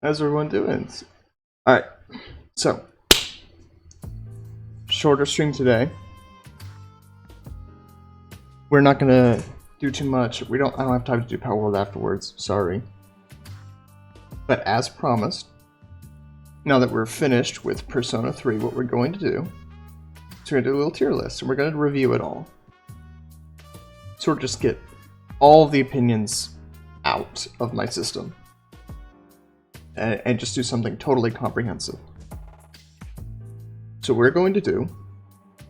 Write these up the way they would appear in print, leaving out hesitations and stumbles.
How's everyone doing? Alright, so, shorter stream today. We're not gonna do too much. I don't have time to do Power World afterwards, sorry. But as promised, now that we're finished with Persona 3, what we're going to do is we're gonna do a little tier list, and we're gonna review it all. Sort of just get all of the opinions out of my system. And just do something totally comprehensive. So what we're going to do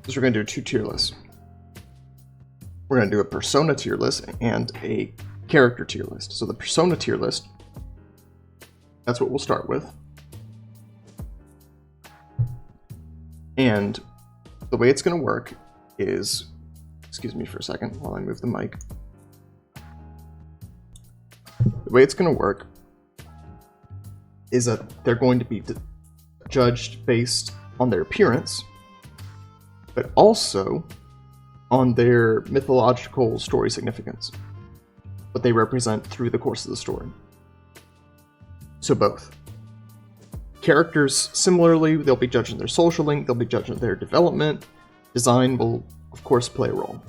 is we're going to do two tier lists. We're going to do a Persona tier list and a character tier list. So the Persona tier list, that's what we'll start with. And the way it's going to work is, excuse me for a second while I move the mic. The way it's going to work is that they're going to be judged based on their appearance, but also on their mythological story significance, what they represent through the course of the story. So both. Characters, similarly, they'll be judged on their social link, they'll be judged on their development. Design will, of course, play a role.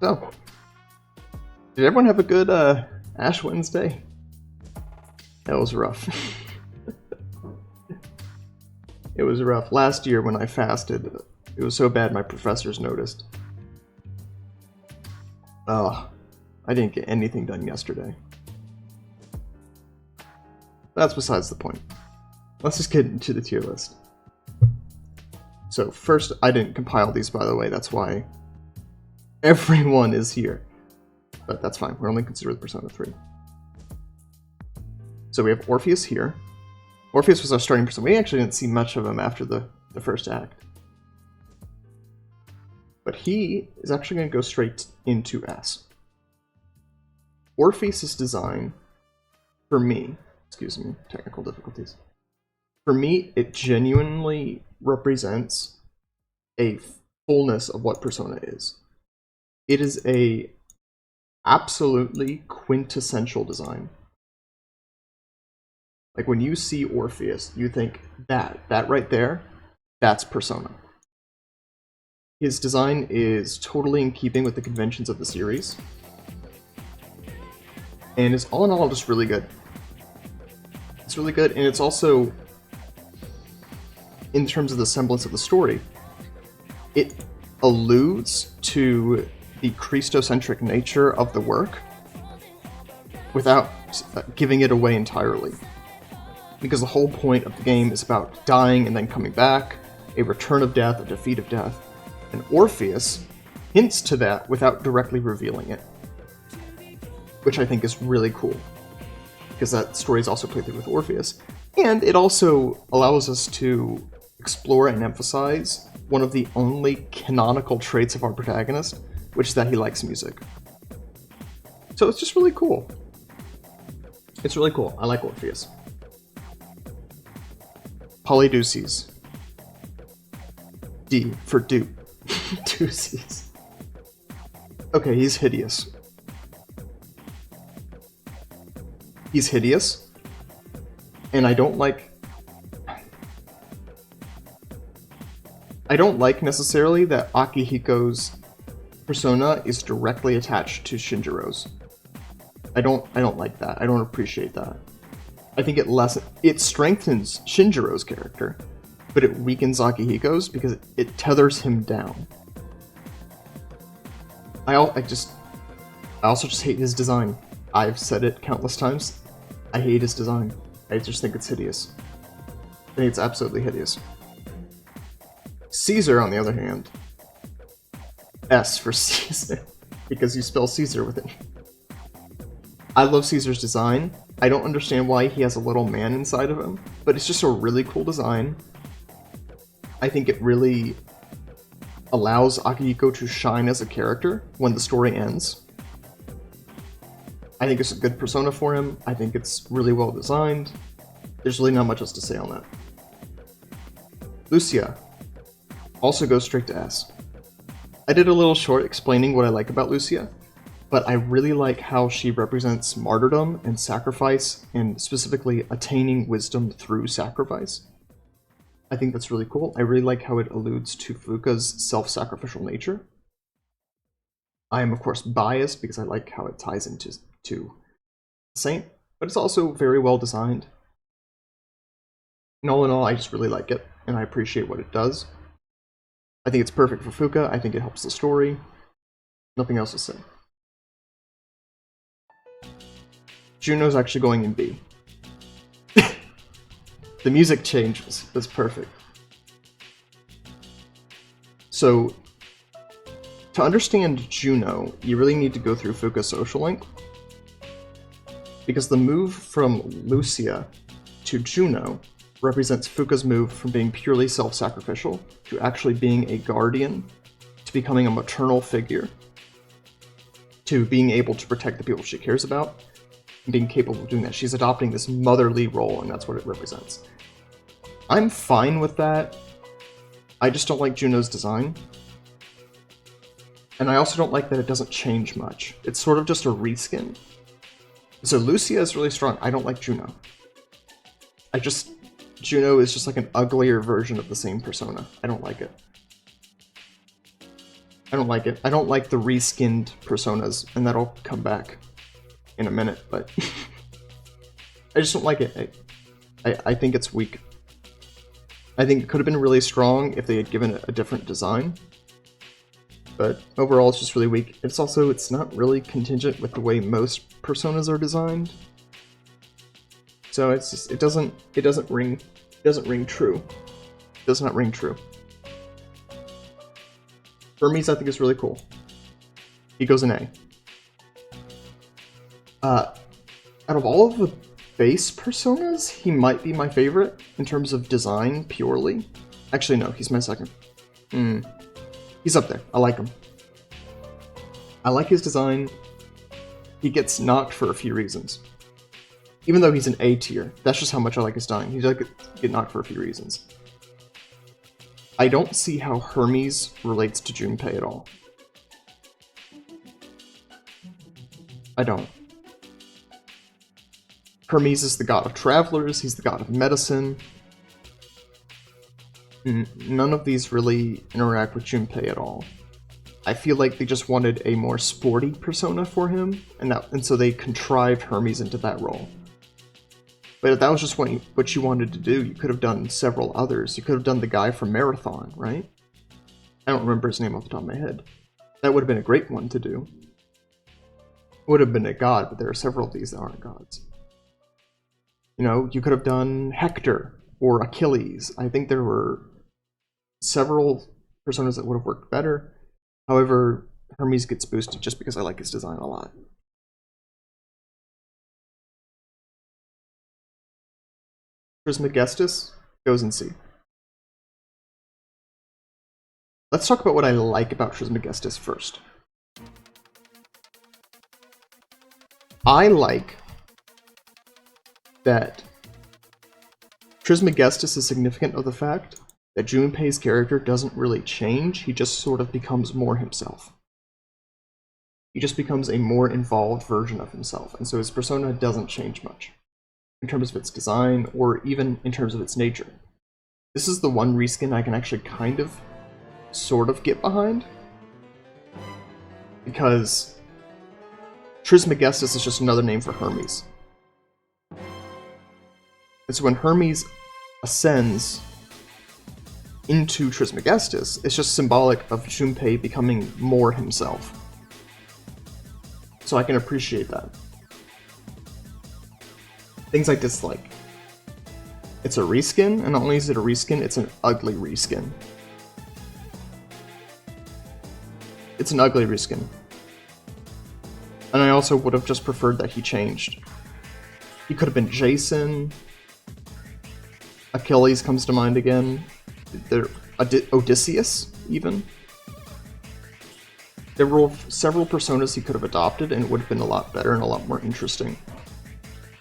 So, did everyone have a good Ash Wednesday? That was rough. It was rough. Last year when I fasted, it was so bad my professors noticed. Oh, I didn't get anything done yesterday. That's besides the point. Let's just get into the tier list. So first, I didn't compile these, by the way. That's why everyone is here. But that's fine. We're only considering Persona 3. So we have Orpheus here. Orpheus was our starting person. We actually didn't see much of him after the first act. But he is actually going to go straight into S. Orpheus' design, for me, excuse me, technical difficulties. For me, it genuinely represents a fullness of what Persona is. It is a absolutely quintessential design. Like when you see Orpheus, you think that right there, that's Persona. His design is totally in keeping with the conventions of the series, and is all in all just really good. It's really good, and it's also, in terms of the semblance of the story, it alludes to the Christocentric nature of the work without giving it away entirely. Because the whole point of the game is about dying and then coming back, a return of death, a defeat of death. And Orpheus hints to that without directly revealing it. Which I think is really cool. Because that story is also played through with Orpheus. And it also allows us to explore and emphasize one of the only canonical traits of our protagonist, which is that he likes music. So it's just really cool. It's really cool. I like Orpheus. Polydeuces. D for dupe. Deuces. Okay, he's hideous. He's hideous. And I don't like necessarily that Akihiko's persona is directly attached to Shinjiro's. I don't like that. I don't appreciate that. I think it strengthens Shinjiro's character, but it weakens Akihiko's because it tethers him down. I also just hate his design. I've said it countless times. I hate his design. I just think it's hideous. I think it's absolutely hideous. Caesar, on the other hand, S for Caesar, because you spell Caesar with it. I love Caesar's design. I don't understand why he has a little man inside of him, but it's just a really cool design. I think it really allows Akihiko to shine as a character when the story ends. I think it's a good persona for him. I think it's really well designed. There's really not much else to say on that. Lucia also goes straight to S. I did a little short explaining what I like about Lucia. but I really like how she represents martyrdom and sacrifice, and specifically attaining wisdom through sacrifice. I think that's really cool. I really like how it alludes to Fuka's self-sacrificial nature. I am, of course, biased because I like how it ties into Saint, but it's also very well designed. And all in all, I just really like it, and I appreciate what it does. I think it's perfect for Fuka. I think it helps the story. Nothing else to say. Juno's actually going in B. The music change was perfect. So, to understand Juno, you really need to go through Fuka's social link. Because the move from Lucia to Juno represents Fuka's move from being purely self-sacrificial to actually being a guardian, to becoming a maternal figure, to being able to protect the people she cares about, and being capable of doing that. She's adopting this motherly role, and that's what it represents. I'm fine with that. I just don't like Juno's design. And I also don't like that it doesn't change much. It's sort of just a reskin. So Lucia is really strong. I don't like Juno. Juno is just like an uglier version of the same persona. I don't like it. I don't like it. I don't like the reskinned personas, and that'll come back in a minute, but I just don't like it. I think it's weak. I think it could have been really strong if they had given it a different design, but overall it's just really weak. It's not really contingent with the way most personas are designed. So it's just, it doesn't ring true. It does not ring true. Hermes I think is really cool. He goes in A. Out of all of the base personas, he might be my favorite in terms of design purely. Actually no, he's my second. He's up there. I like him. I like his design. He gets knocked for a few reasons. Even though he's an A tier, that's just how much I like his design. He does get knocked for a few reasons. I don't see how Hermes relates to Junpei at all. I don't. Hermes is the god of travelers, he's the god of medicine. None of these really interact with Junpei at all. I feel like they just wanted a more sporty persona for him, and so they contrived Hermes into that role. But if that was just what you wanted to do, you could have done several others. You could have done the guy from Marathon, right? I don't remember his name off the top of my head. That would have been a great one to do. It would have been a god, but there are several of these that aren't gods. You know, you could have done Hector or Achilles. I think there were several personas that would have worked better. However, Hermes gets boosted just because I like his design a lot. Trismegistus goes in C. Let's talk about what I like about Trismegistus first. I like that Trismegistus is significant of the fact that Junpei's character doesn't really change, he just sort of becomes more himself. He just becomes a more involved version of himself, and so his persona doesn't change much in terms of its design or even in terms of its nature. This is the one reskin I can actually kind of, sort of get behind, because Trismegistus is just another name for Hermes. And so when Hermes ascends into Trismegistus, it's just symbolic of Junpei becoming more himself. So I can appreciate that. Things I dislike. It's a reskin, and not only is it a reskin, it's an ugly reskin. It's an ugly reskin. And I also would have just preferred that he changed. He could have been Jason. Achilles comes to mind again. Odysseus, even. There were several personas he could have adopted, and it would have been a lot better and a lot more interesting.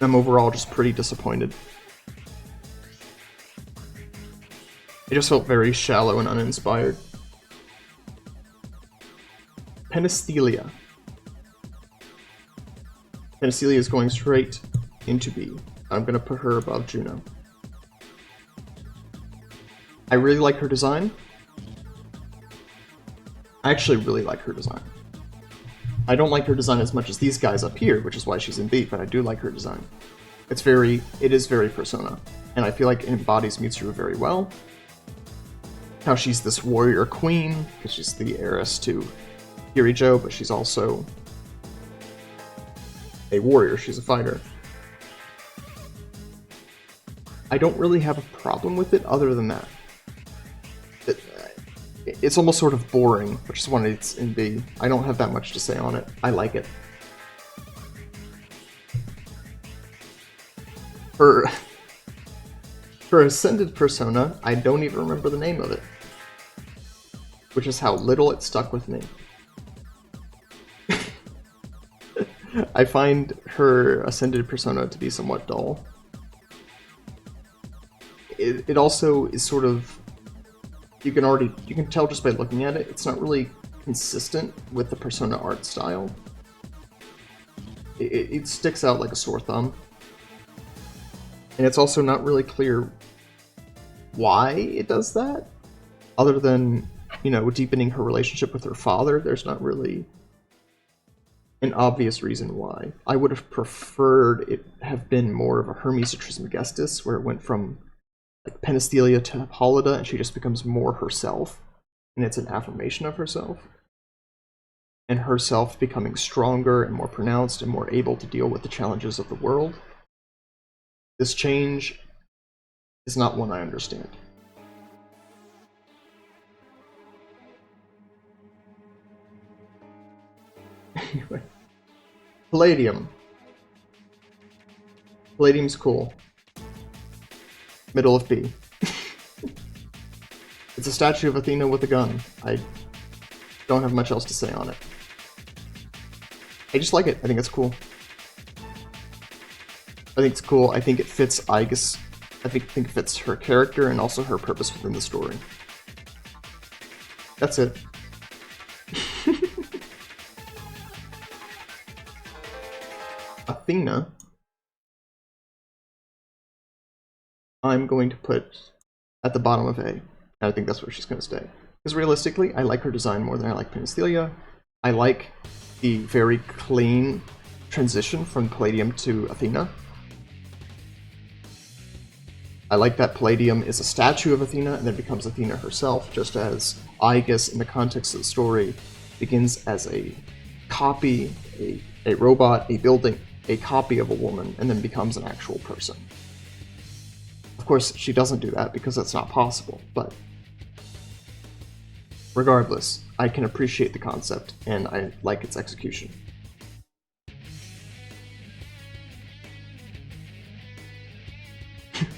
I'm overall just pretty disappointed. It just felt very shallow and uninspired. Penthelia. Penicilia is going straight into B. I'm going to put her above Juno. I really like her design. I actually really like her design. I don't like her design as much as these guys up here, which is why she's in B, but I do like her design. It is very Persona, and I feel like it embodies Mitsuru very well. How she's this warrior queen, because she's the heiress to Kirijo, but she's also a warrior, she's a fighter. I don't really have a problem with it other than that. It's almost sort of boring, which is why it's in B. I don't have that much to say on it. I like it. For Ascended Persona, I don't even remember the name of it. Which is how little it stuck with me. I find her Ascended Persona to be somewhat dull. It also is sort of... You can tell just by looking at it, it's not really consistent with the Persona art style. It sticks out like a sore thumb. And it's also not really clear why it does that. Other than, you know, deepening her relationship with her father, there's not really an obvious reason why. I would have preferred it have been more of a Hermes Trismegistus, where it went from like Penicilia to Hippolyta, and she just becomes more herself, and it's an affirmation of herself. And herself becoming stronger and more pronounced and more able to deal with the challenges of the world. This change is not one I understand. Anyway. Palladium. Palladium's cool. Middle of B. It's a statue of Athena with a gun. I don't have much else to say on it. I just like it. I think it's cool. I think it's cool. I think it fits Aigis. I think it fits her character and also her purpose within the story. That's it. Athena, I'm going to put at the bottom of A. And I think that's where she's going to stay. Because realistically, I like her design more than I like Penicilia. I like the very clean transition from Palladium to Athena. I like that Palladium is a statue of Athena and then becomes Athena herself, just as Aigis, in the context of the story, begins as a copy, a robot, a building, a copy of a woman, and then becomes an actual person. Of course, she doesn't do that because that's not possible, but regardless, I can appreciate the concept, and I like its execution.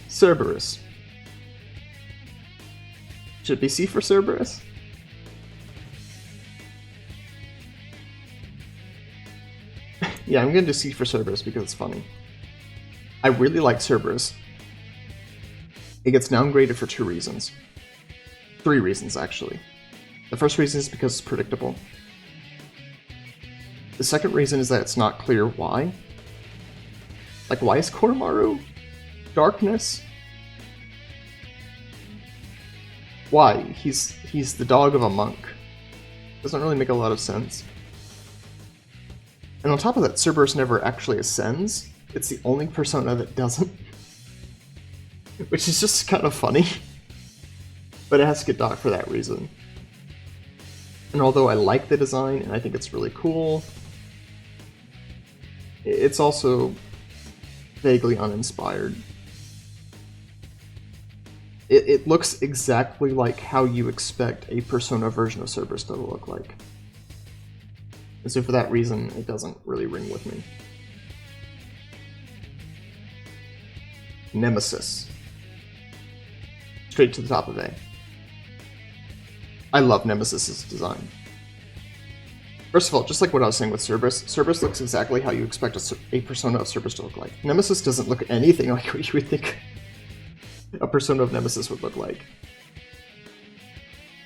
Cerberus. Should it be C for Cerberus? Yeah, I'm gonna do C for Cerberus because it's funny. I really like Cerberus. It gets downgraded for 2 reasons. 3 reasons, actually. The first reason is because it's predictable. The second reason is that it's not clear why. Like, why is Koromaru darkness? Why? He's the dog of a monk. Doesn't really make a lot of sense. And on top of that, Cerberus never actually ascends. It's the only persona that doesn't. Which is just kind of funny. But it has to get docked for that reason. And although I like the design and I think it's really cool, it's also vaguely uninspired. It looks exactly like how you expect a Persona version of Cerberus to look like. And so for that reason, it doesn't really ring with me. Nemesis. Straight to the top of A. I love Nemesis's design. First of all, just like what I was saying with Cerberus, Cerberus looks exactly how you expect a persona of Cerberus to look like. Nemesis doesn't look anything like what you would think a persona of Nemesis would look like.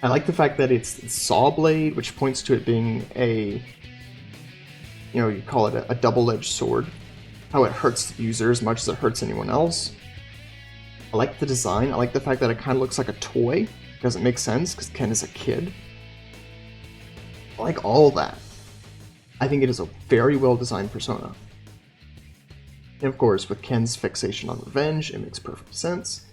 I like the fact that it's saw blade, which points to it being you know, you call it a double-edged sword. How it hurts the user as much as it hurts anyone else. I like the design. I like the fact that it kind of looks like a toy. Doesn't make sense because Ken is a kid. I like all that. I think it is a very well-designed persona. And of course, with Ken's fixation on revenge, it makes perfect sense.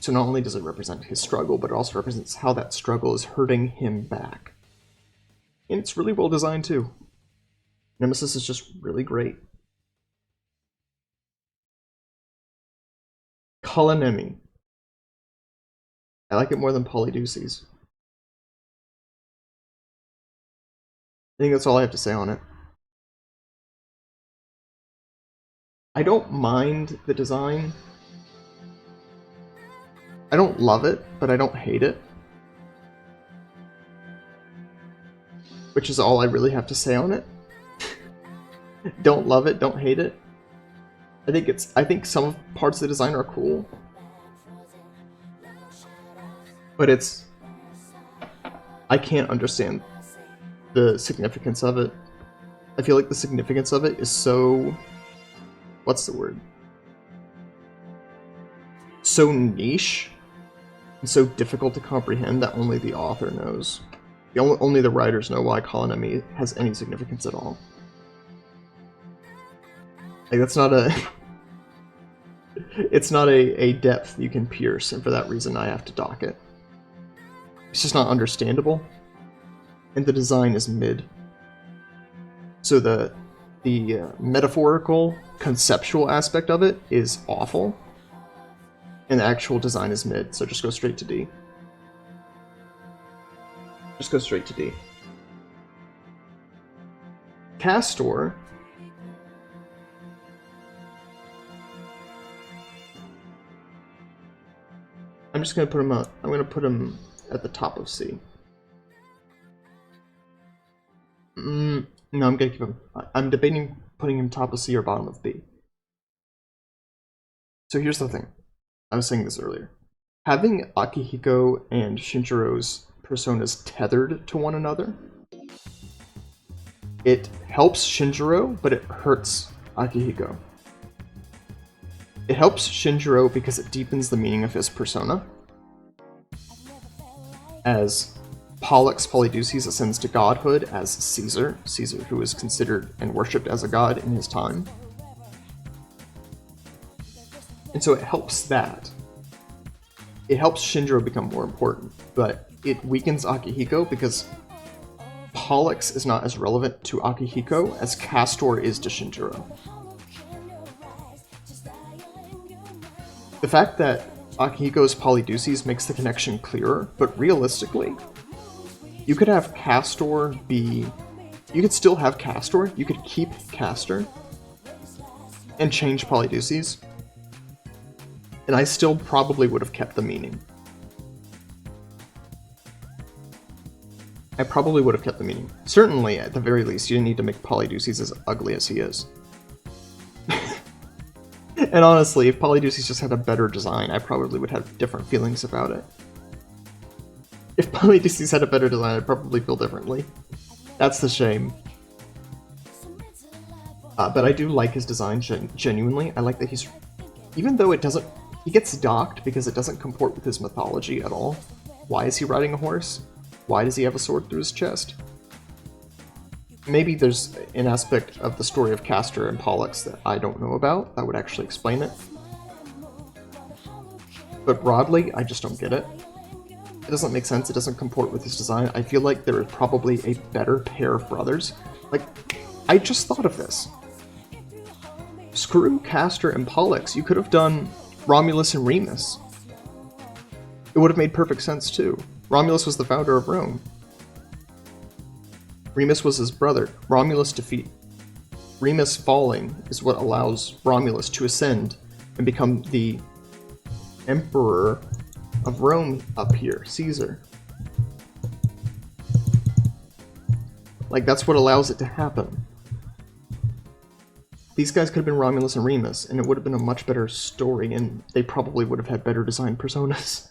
So not only does it represent his struggle, but it also represents how that struggle is hurting him back. And it's really well designed too. Nemesis is just really great. Culinemi. I like it more than Polydeuces. I think that's all I have to say on it. I don't mind the design. I don't love it, but I don't hate it. Which is all I really have to say on it. Don't love it, don't hate it. I think some parts of the design are cool. But I can't understand the significance of it. I feel like the significance of it is so... what's the word? So niche and so difficult to comprehend that only the author knows. Only the writers know why Culinemi has any significance at all. Like, that's not a... it's not a depth you can pierce, and for that reason I have to dock it. It's just not understandable, and the design is mid. So the metaphorical, conceptual aspect of it is awful, and the actual design is mid, so just go straight to D. Just go straight to D. Castor... I'm just gonna put him up. I'm gonna put him at the top of C. No, I'm gonna keep him. I'm debating putting him top of C or bottom of B. So here's the thing. I was saying this earlier. Having Akihiko and Shinjiro's personas tethered to one another, it helps Shinjiro, but it hurts Akihiko. It helps Shinjiro because it deepens the meaning of his persona. As Pollux Polydeuces ascends to godhood as Caesar, who is considered and worshipped as a god in his time. And so it helps that. It helps Shinjiro become more important, but it weakens Akihiko because Pollux is not as relevant to Akihiko as Castor is to Shinjiro. The fact that Akihiko's Polydeuces makes the connection clearer, but realistically, you could have Castor be... You could still have Castor, you could keep Castor, and change Polydeuces, and I still probably would have kept the meaning. I probably would have kept the meaning. Certainly, at the very least, you didn't need to make Polydeuces as ugly as he is. And honestly, if Polydeuces just had a better design, I probably would have different feelings about it. If Polydeuces had a better design, I'd probably feel differently. That's the shame. But I do like his design genuinely. I like that he's... Even though it doesn't... He gets docked because it doesn't comport with his mythology at all. Why is he riding a horse? Why does he have a sword through his chest? Maybe there's an aspect of the story of Castor and Pollux that I don't know about that would actually explain it. But broadly, I just don't get it. It doesn't make sense, it doesn't comport with his design. I feel like there is probably a better pair of brothers. Like, I just thought of this. Screw Castor and Pollux, you could have done Romulus and Remus. It would have made perfect sense too. Romulus was the founder of Rome. Remus was his brother. Romulus defeat. Remus falling is what allows Romulus to ascend and become the emperor of Rome up here, Caesar. Like, that's what allows it to happen. These guys could have been Romulus and Remus, and it would have been a much better story, and they probably would have had better designed personas.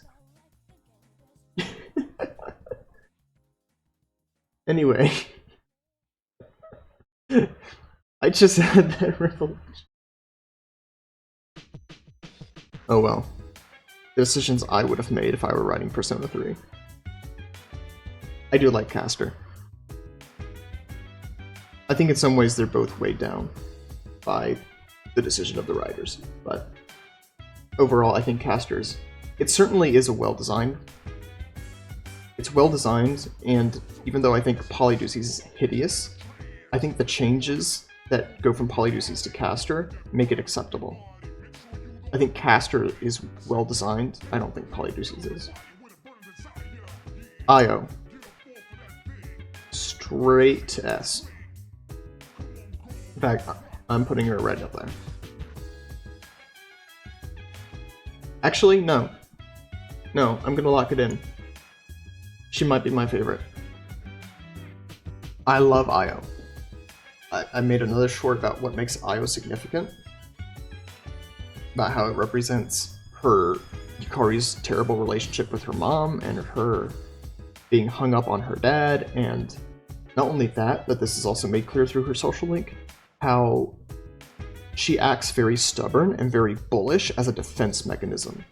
Anyway. I just had that revelation. Oh well. The decisions I would have made if I were writing Persona 3. I do like Caster. I think in some ways they're both weighed down by the decision of the writers, but overall I think Caster's... It certainly is a well-designed. It's well-designed, and even though I think Polydeuces is hideous, I think the changes that go from Polydeuces to Caster make it acceptable. I think Caster is well-designed. I don't think Polydeuces is. Io. Straight to S. In fact, I'm putting her right up there. Actually, no. No, I'm gonna lock it in. She might be my favorite. I love Io. I made another short about what makes Io significant. About how it represents her Yukari's terrible relationship with her mom and her being hung up on her dad, and not only that, but this is also made clear through her social link, how she acts very stubborn and very bullish as a defense mechanism.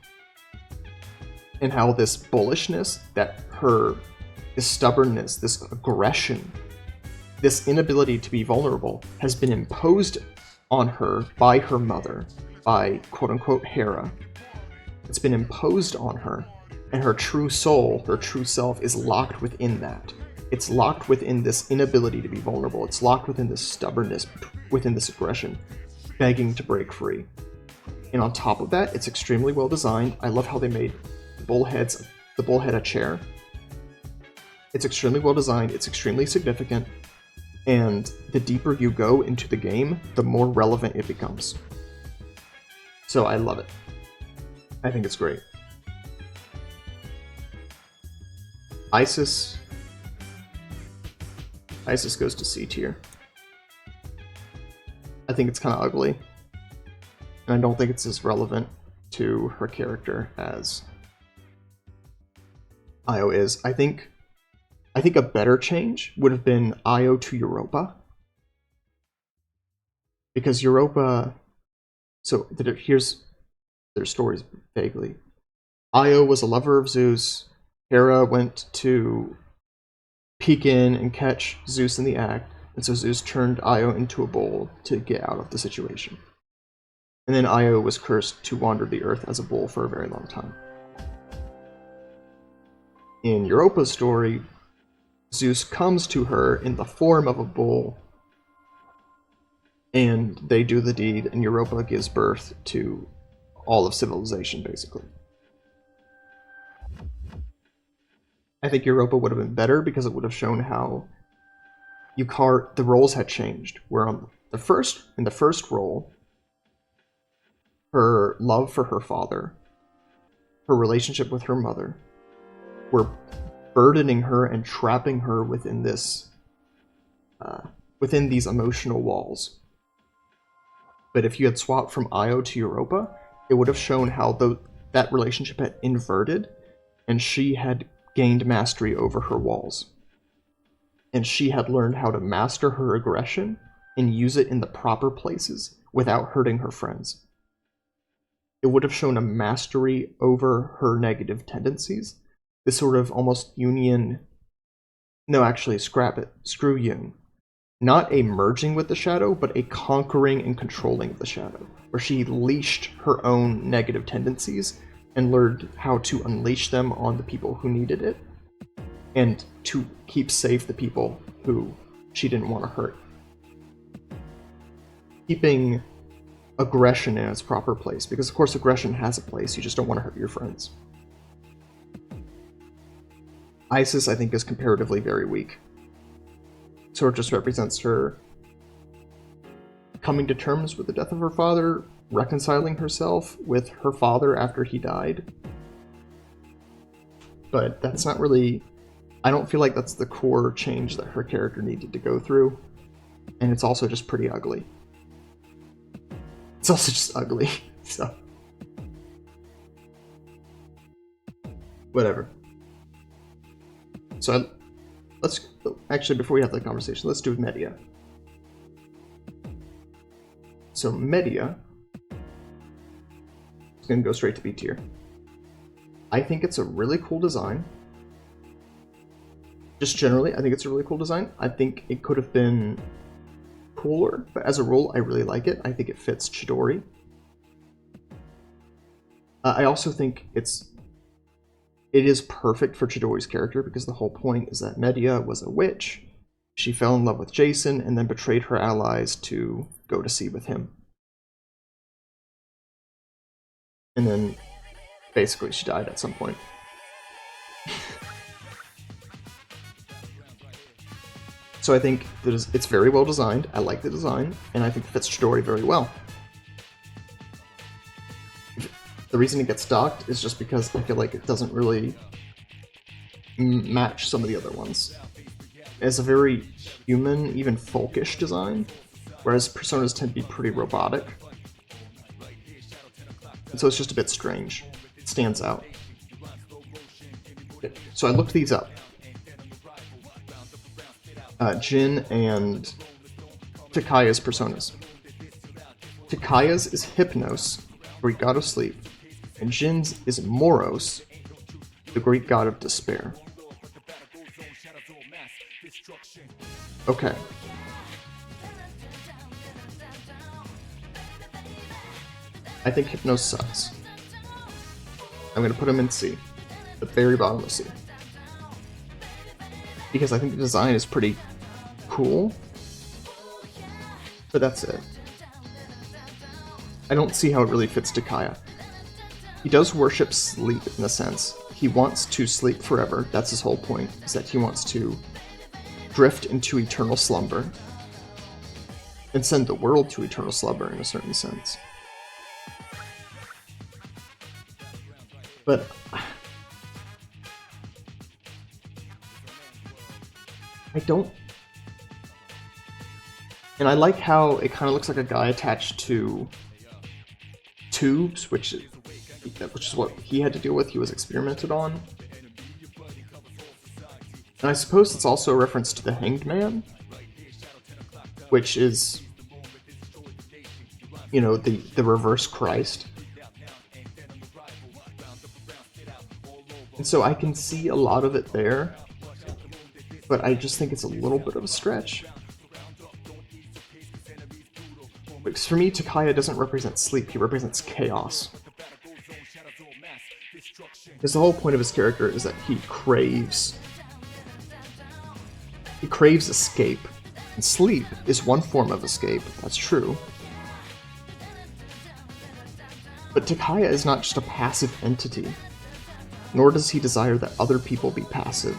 And how this bullishness, this stubbornness, this aggression, this inability to be vulnerable has been imposed on her by her mother, by quote-unquote Hera. It's been imposed on her, and her true soul, her true self, is locked within that. It's locked within this inability to be vulnerable. It's locked within this stubbornness, within this aggression, begging to break free. And on top of that, it's extremely well designed. I love how they made the bullhead a chair. It's extremely well designed, it's extremely significant, and the deeper you go into the game, the more relevant it becomes. So I love it. I think it's great. Isis goes to C tier. I think it's kind of ugly, and I don't think it's as relevant to her character as Io is. I think a better change would have been Io to Europa. Because Europa... So, here's their stories vaguely. Io was a lover of Zeus. Hera went to peek in and catch Zeus in the act, and so Zeus turned Io into a bull to get out of the situation. And then Io was cursed to wander the earth as a bull for a very long time. In Europa's story, Zeus comes to her in the form of a bull, and they do the deed, and Europa gives birth to all of civilization, basically. I think Europa would have been better because it would have shown how the roles had changed. Where in the first role, her love for her father, her relationship with her mother, were burdening her and trapping her within this, within these emotional walls. But if you had swapped from Io to Europa, it would have shown how that relationship had inverted, and she had gained mastery over her walls. And she had learned how to master her aggression and use it in the proper places without hurting her friends. It would have shown a mastery over her negative tendencies. This sort of almost Jungian... No, actually, scrap it. Screw Jung. Not a merging with the shadow, but a conquering and controlling of the shadow, where she leashed her own negative tendencies and learned how to unleash them on the people who needed it, and to keep safe the people who she didn't want to hurt. Keeping aggression in its proper place, because of course aggression has a place, you just don't want to hurt your friends. Isis, I think, is comparatively very weak. Sort of just represents her coming to terms with the death of her father, reconciling herself with her father after he died. But that's not really... I don't feel like that's the core change that her character needed to go through. And it's also just pretty ugly. It's also just ugly, so... Whatever. So let's... Actually, before we have the conversation, let's do Medea. So Media is going to go straight to B tier. I think it's a really cool design. Just generally, I think it's a really cool design. I think it could have been cooler, but as a rule, I really like it. I think it fits Chidori. I also think it is perfect for Chidori's character, because the whole point is that Media was a witch. She fell in love with Jason and then betrayed her allies to go to sea with him. And then basically she died at some point. So I think it's very well designed. I like the design, and I think it fits Chidori very well. The reason it gets docked is just because I feel like it doesn't really match some of the other ones. It's a very human, even folkish design, whereas Personas tend to be pretty robotic. And so it's just a bit strange. It stands out. Okay, so I looked these up. Jin and Takaya's Personas. Takaya's is Hypnos, Greek god of sleep, and Jin's is Moros, the Greek god of despair. Okay. I think Hypnos sucks. I'm gonna put him in C, the very bottom of C. Because I think the design is pretty cool, but that's it. I don't see how it really fits Takaya. He does worship sleep in a sense. He wants to sleep forever. That's his whole point, is that he wants to drift into eternal slumber and send the world to eternal slumber in a certain sense. But I don't... And I like how it kind of looks like a guy attached to tubes, which is what he had to deal with, he was experimented on. And I suppose it's also a reference to the Hanged Man, which is, you know, the reverse Christ. And so I can see a lot of it there, but I just think it's a little bit of a stretch. Because for me, Takaya doesn't represent sleep, he represents chaos. Because the whole point of his character is that he craves escape. And sleep is one form of escape, that's true. But Takaya is not just a passive entity, nor does he desire that other people be passive.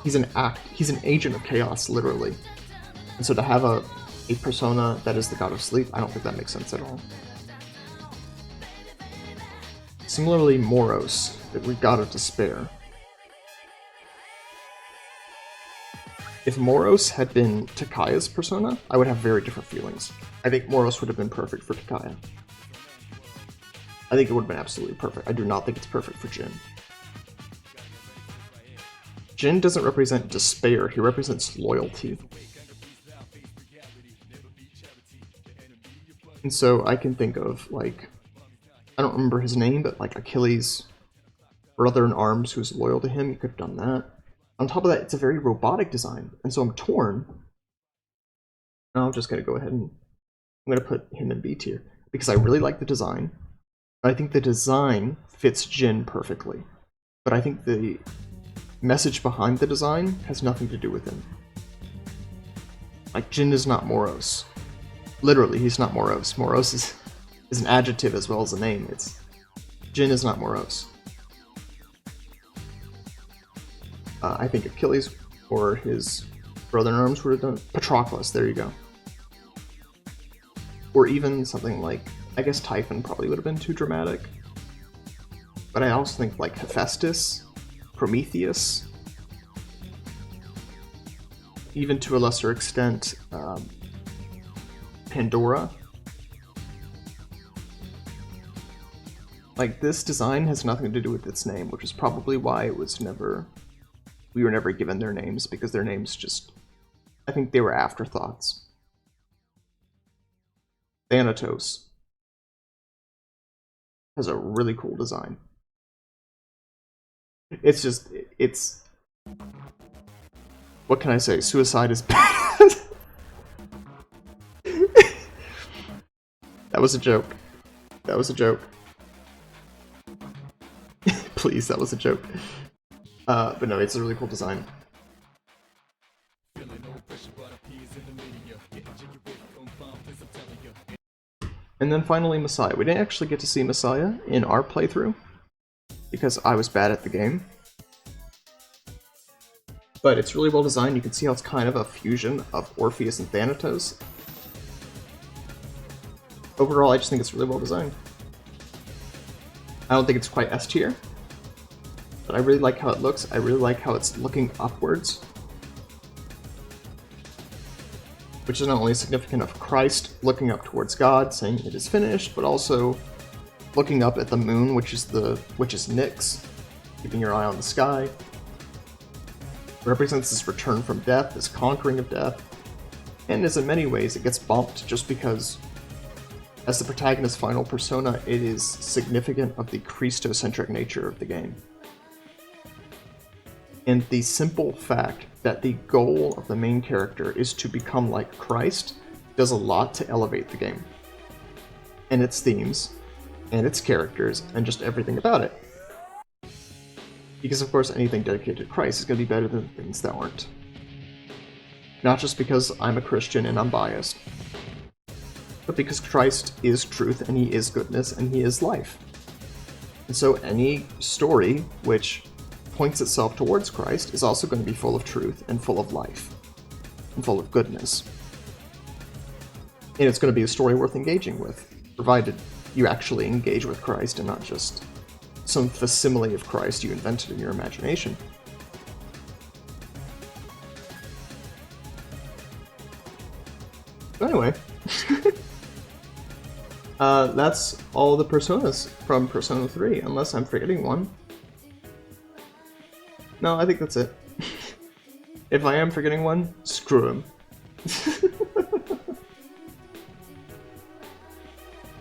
He's an agent of chaos, literally. And so to have a persona that is the god of sleep, I don't think that makes sense at all. Similarly, Moros, the Greek god of despair. If Moros had been Takaya's persona, I would have very different feelings. I think Moros would have been perfect for Takaya. I think it would have been absolutely perfect. I do not think it's perfect for Jin. Jin doesn't represent despair, he represents loyalty. And so I can think of, like, I don't remember his name, but like Achilles' brother in arms who's loyal to him, you could have done that. On top of that, it's a very robotic design, and so I'm torn. And I'm just gonna go ahead and I'm gonna put him in B tier, because I really like the design. I think the design fits Jin perfectly, but I think the message behind the design has nothing to do with him. Like, Jin is not Moros. Literally, he's not Moros. Moros is an adjective as well as a name. Jin is not Moros. I think Achilles or his brother in arms would have done Patroclus, there you go. Or even something like, I guess Typhon probably would have been too dramatic. But I also think like Hephaestus, Prometheus, even to a lesser extent, Pandora. Like, this design has nothing to do with its name, which is probably why we were never given their names, because their names just, I think they were afterthoughts. Thanatos has a really cool design. It's just, it's... What can I say? Suicide is bad. That was a joke. That was a joke. Please, that was a joke. But no, it's a really cool design. And then finally Messiah. We didn't actually get to see Messiah in our playthrough, because I was bad at the game. But it's really well designed. You can see how it's kind of a fusion of Orpheus and Thanatos. Overall, I just think it's really well designed. I don't think it's quite S tier, but I really like how it looks. I really like how it's looking upwards, which is not only significant of Christ looking up towards God, saying it is finished, but also looking up at the moon, which is Nyx, keeping your eye on the sky. It represents this return from death, this conquering of death, and as in many ways it gets bumped just because, as the protagonist's final persona, it is significant of the Christocentric nature of the game. And the simple fact that the goal of the main character is to become like Christ does a lot to elevate the game. And its themes, and its characters, and just everything about it. Because of course anything dedicated to Christ is going to be better than things that aren't. Not just because I'm a Christian and I'm biased, but because Christ is truth, and he is goodness, and he is life. And so any story which points itself towards Christ is also going to be full of truth and full of life and full of goodness. And it's going to be a story worth engaging with, provided you actually engage with Christ and not just some facsimile of Christ you invented in your imagination. But anyway, that's all the personas from Persona 3, unless I'm forgetting one. No, I think that's it. If I am forgetting one, screw him.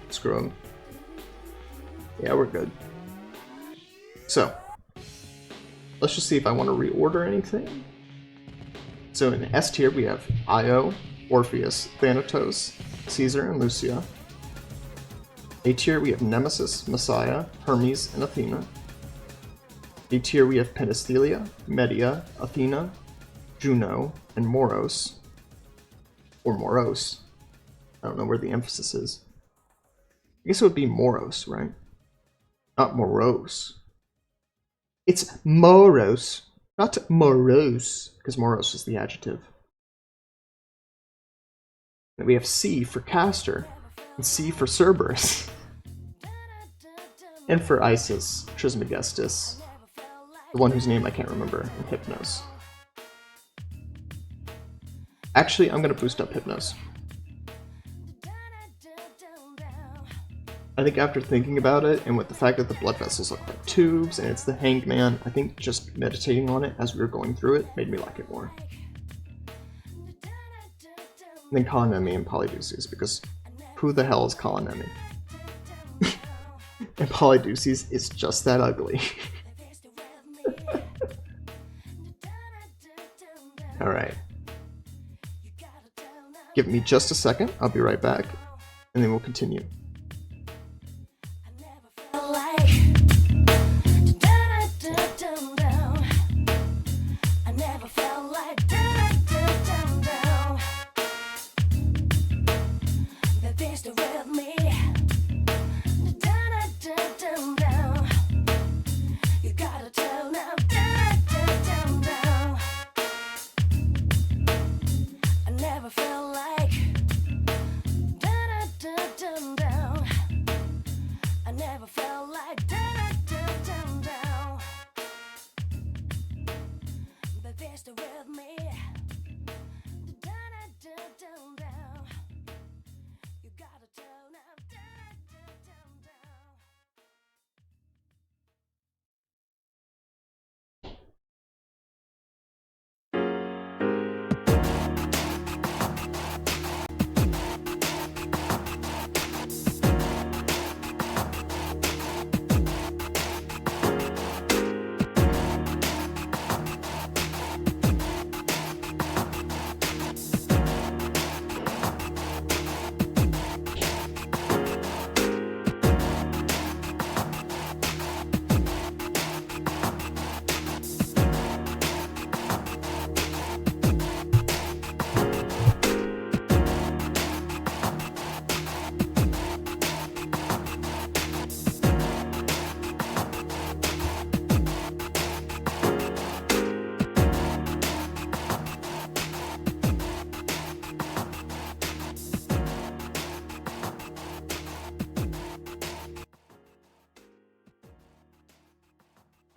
Screw him. Yeah, we're good. So, let's just see if I want to reorder anything. So in S tier we have Io, Orpheus, Thanatos, Caesar, and Lucia. A tier we have Nemesis, Messiah, Hermes, and Athena. B tier we have Penthesilea, Medea, Athena, Juno, and Moros. Or Moros. I don't know where the emphasis is. I guess it would be Moros, right? Not Morose. It's Moros, not morose, because Moros is the adjective. And we have C for Castor, and C for Cerberus. And for Isis, Trismegistus, the one whose name I can't remember, and Hypnos. Actually, I'm going to boost up Hypnos. I think after thinking about it, and with the fact that the blood vessels look like tubes, and it's the Hanged Man, I think just meditating on it as we were going through it made me like it more. And then Kalanemi and Polydeuces, because who the hell is Kalanemi? And Polydeuces is just that ugly. Alright. Give me just a second, I'll be right back, and then we'll continue.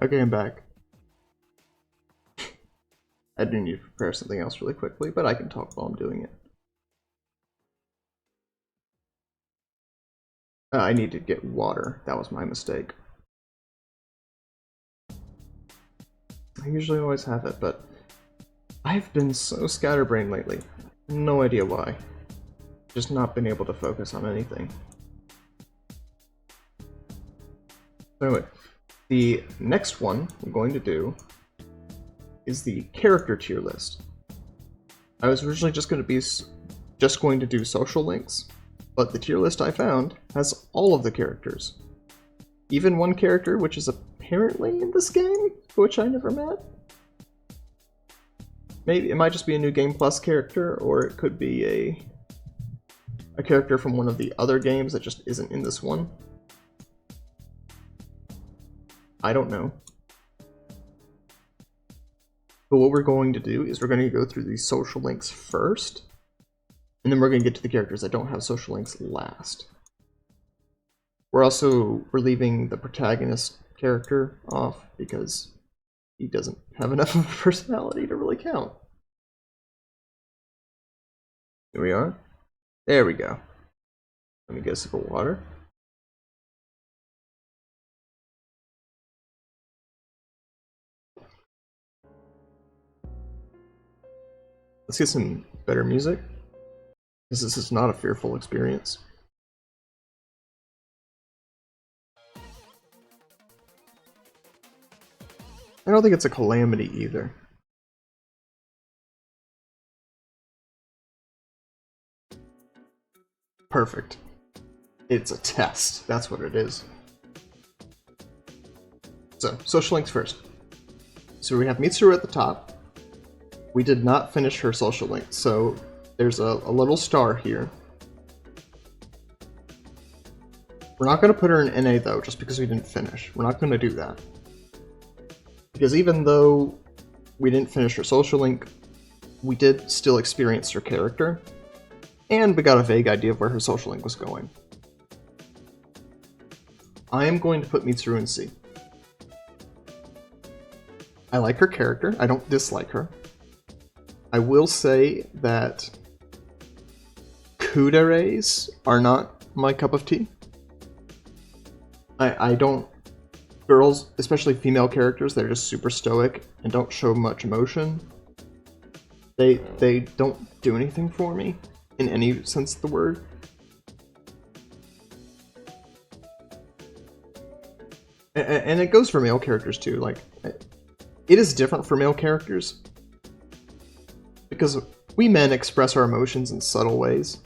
Okay, I'm back. I do need to prepare something else really quickly, but I can talk while I'm doing it. I need to get water. That was my mistake. I usually always have it, but I've been so scatterbrained lately. No idea why. Just not been able to focus on anything. So anyway, the next one I'm going to do is the character tier list. I was originally just going to do social links, but the tier list I found has all of the characters. Even one character which is apparently in this game, which I never met. Maybe it might just be a new Game Plus character, or it could be a character from one of the other games that just isn't in this one. I don't know. But what we're going to do is we're going to go through these social links first, and then we're going to get to the characters that don't have social links last. We're leaving the protagonist character off because he doesn't have enough of a personality to really count. Here we are. There we go. Let me get a sip of water. Let's get some better music, because this is not a fearful experience. I don't think it's a calamity either. Perfect. It's a test. That's what it is. So, social links first. So we have Mitsuru at the top. We did not finish her social link, so there's a little star here. We're not going to put her in NA though, just because we didn't finish. We're not going to do that. Because even though we didn't finish her social link, we did still experience her character, and we got a vague idea of where her social link was going. I am going to put Mitsuru in C. I like her character. I don't dislike her. I will say that kuderes are not my cup of tea. I don't... Girls, especially female characters, they're just super stoic and don't show much emotion. They don't do anything for me, in any sense of the word. And it goes for male characters too. Like, it is different for male characters, because we men express our emotions in subtle ways.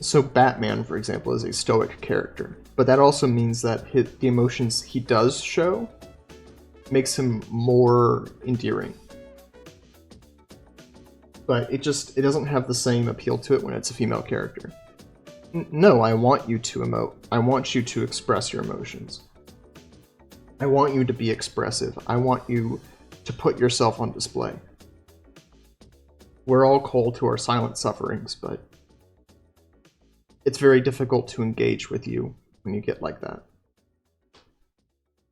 So Batman, for example, is a stoic character, but that also means that the emotions he does show makes him more endearing. But it doesn't have the same appeal to it when it's a female character. No, I want you to emote. I want you to express your emotions. I want you to be expressive. I want you to put yourself on display. We're all called to our silent sufferings, but it's very difficult to engage with you when you get like that.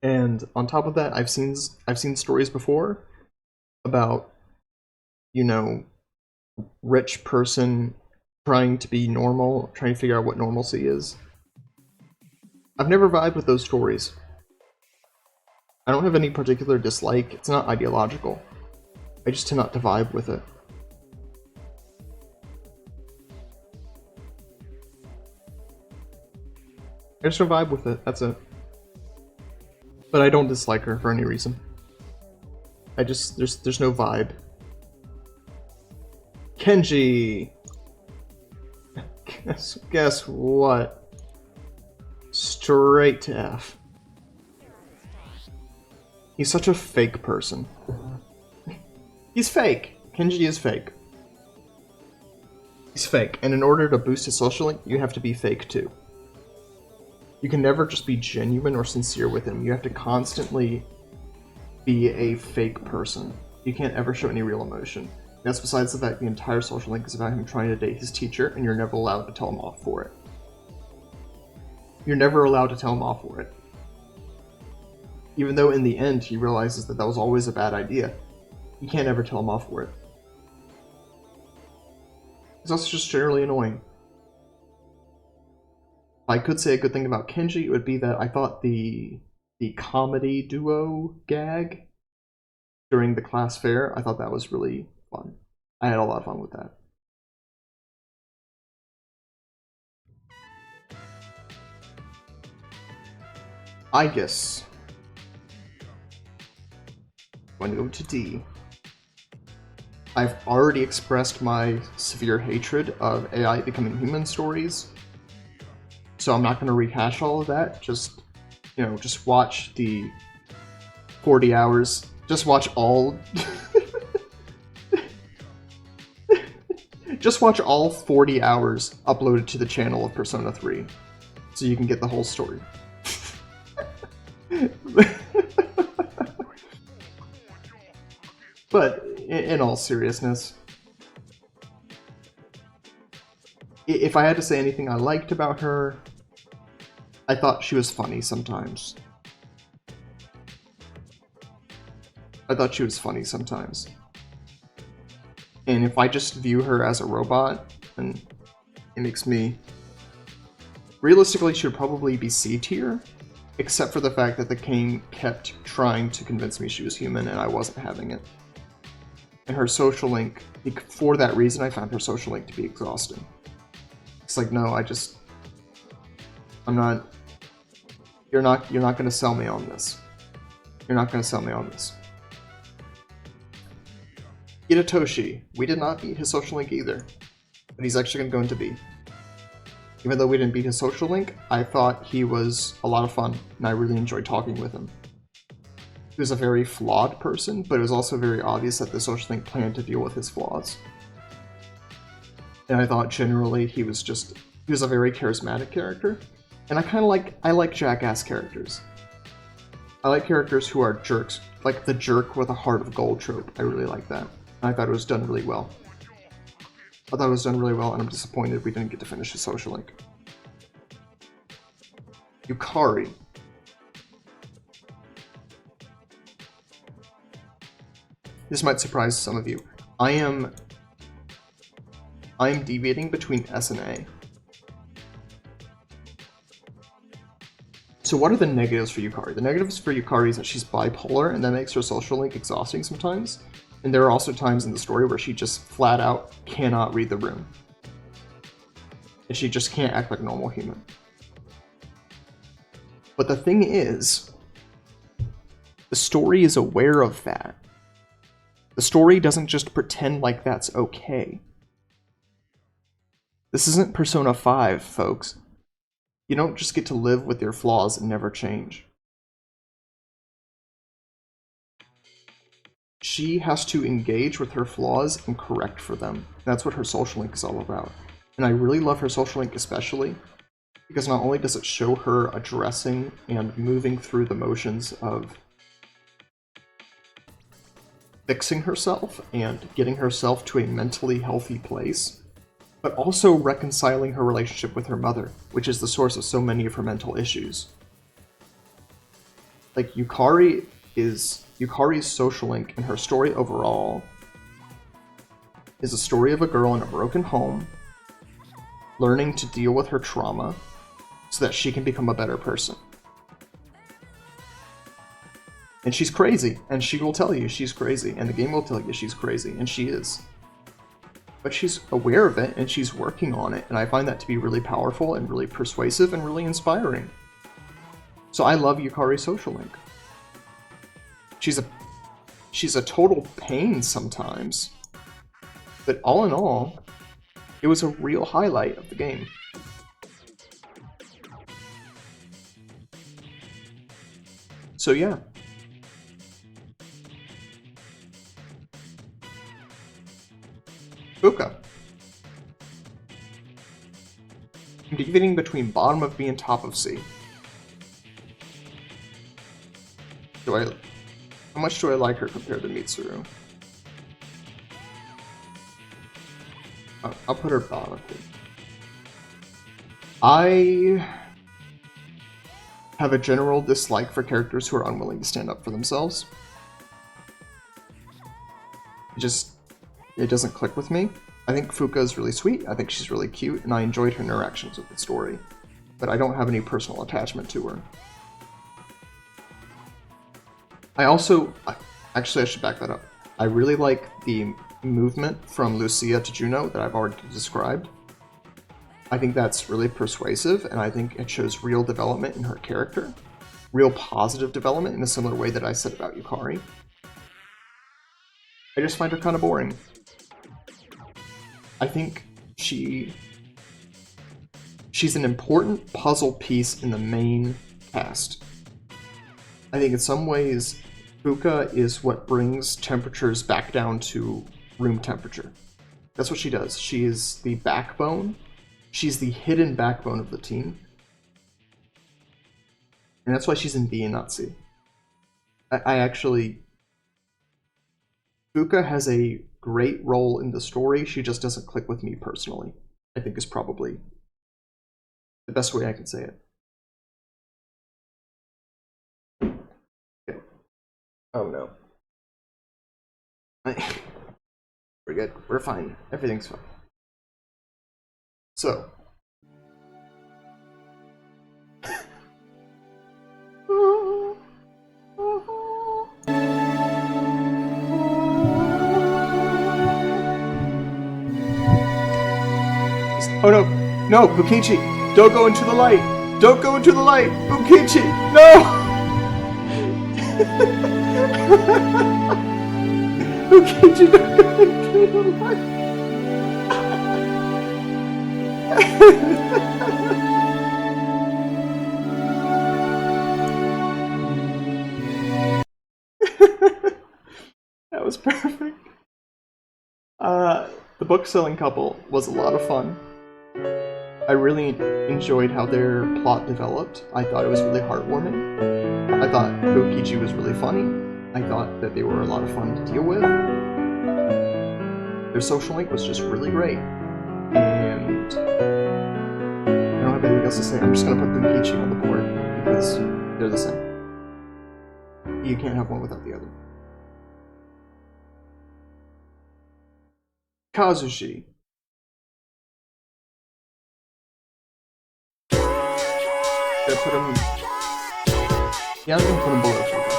And on top of that, I've seen stories before about, you know, rich person trying to be normal, trying to figure out what normalcy is. I've never vibed with those stories. I don't have any particular dislike. It's not ideological. I just tend not to vibe with it. I just don't vibe with it, that's it. But I don't dislike her for any reason. There's no vibe. Kenji! Guess what? Straight to F. He's such a fake person. He's fake! Kenji is fake. He's fake, and in order to boost his social link, you have to be fake too. You can never just be genuine or sincere with him. You have to constantly be a fake person. You can't ever show any real emotion. That's besides the fact the entire social link is about him trying to date his teacher, and you're never allowed to tell him off for it. You're never allowed to tell him off for it. even though in the end he realizes that that was always a bad idea, you can't ever tell him off for it. It's also just generally annoying. If I could say a good thing about Kenji, it would be that I thought the comedy duo gag during the class fair, I thought that was really fun. I had a lot of fun with that. I guess. I'm going to go to D. I've already expressed my severe hatred of AI becoming human stories, so I'm not going to rehash all of that. Just, you know, just watch the 40 hours. Just watch all... just watch all 40 hours uploaded to the channel of Persona 3, so you can get the whole story. But in all seriousness, if I had to say anything I liked about her, I thought she was funny sometimes. And if I just view her as a robot, then it makes me... Realistically, she would probably be C tier, except for the fact that the game kept trying to convince me she was human and I wasn't having it. And her social link, for that reason, I found her social link to be exhausting. It's like, no, I'm not... You're not gonna sell me on this. You're not gonna sell me on this. Itatoshi, we did not beat his social link either, but he's actually gonna go into B. Even though we didn't beat his social link, I thought he was a lot of fun, and I really enjoyed talking with him. He was a very flawed person, but it was also very obvious that the social link planned to deal with his flaws. And I thought generally he was a very charismatic character, and I like jackass characters. I like characters who are jerks, like the jerk with a heart of gold trope. I really like that. And I thought it was done really well. And I'm disappointed we didn't get to finish his social link. Yukari. This might surprise some of you. I am deviating between S and A. So what are the negatives for Yukari? The negatives for Yukari is that she's bipolar, and that makes her social link exhausting sometimes. And there are also times in the story where she just flat out cannot read the room. And she just can't act like a normal human. But the thing is, the story is aware of that. The story doesn't just pretend like that's okay. This isn't Persona 5, folks. You don't just get to live with your flaws and never change. She has to engage with her flaws and correct for them. That's what her social link is all about. And I really love her social link especially, because not only does it show her addressing and moving through the motions of fixing herself and getting herself to a mentally healthy place, but also reconciling her relationship with her mother, which is the source of so many of her mental issues. Like, Yukari's social link and her story overall is a story of a girl in a broken home learning to deal with her trauma so that she can become a better person. And she's crazy, and she will tell you she's crazy, and the game will tell you she's crazy, and she is. But she's aware of it, and she's working on it, and I find that to be really powerful and really persuasive and really inspiring. So I love Yukari's social link. She's a total pain sometimes, but all in all, it was a real highlight of the game. So yeah. Fuka. I'm deviating between bottom of B and top of C. How much do I like her compared to Mitsuru? I'll put her bottom. have a general dislike for characters who are unwilling to stand up for themselves. It doesn't click with me. I think Fuka is really sweet, I think she's really cute, and I enjoyed her interactions with the story. But I don't have any personal attachment to her. Actually I should back that up. I really like the movement from Lucia to Juno that I've already described. I think that's really persuasive, and I think it shows real development in her character. Real positive development in a similar way that I said about Yukari. I just find her kind of boring. I think she's an important puzzle piece in the main cast. I think in some ways, Fuka is what brings temperatures back down to room temperature. That's what she does. She is the backbone. She's the hidden backbone of the team. And that's why she's in B and not C. Fuka has a great role in the story, she just doesn't click with me personally, I think is probably the best way I can say it. Okay. Oh no. We're good. We're fine. Everything's fine. So. Oh no! No! Bukichi! Don't go into the light! Don't go into the light! Bukichi! No! Bukichi, don't go into the light! That was perfect. The book-selling couple was a lot of fun. I really enjoyed how their plot developed. I thought it was really heartwarming. I thought Bukichi was really funny. I thought that they were a lot of fun to deal with. Their social link was just really great. And I don't have anything else to say. I'm just going to put Bukichi on the board because they're the same. You can't have one without the other. Kazushi. Should I put him... Yeah, I'm gonna put him below Fuka.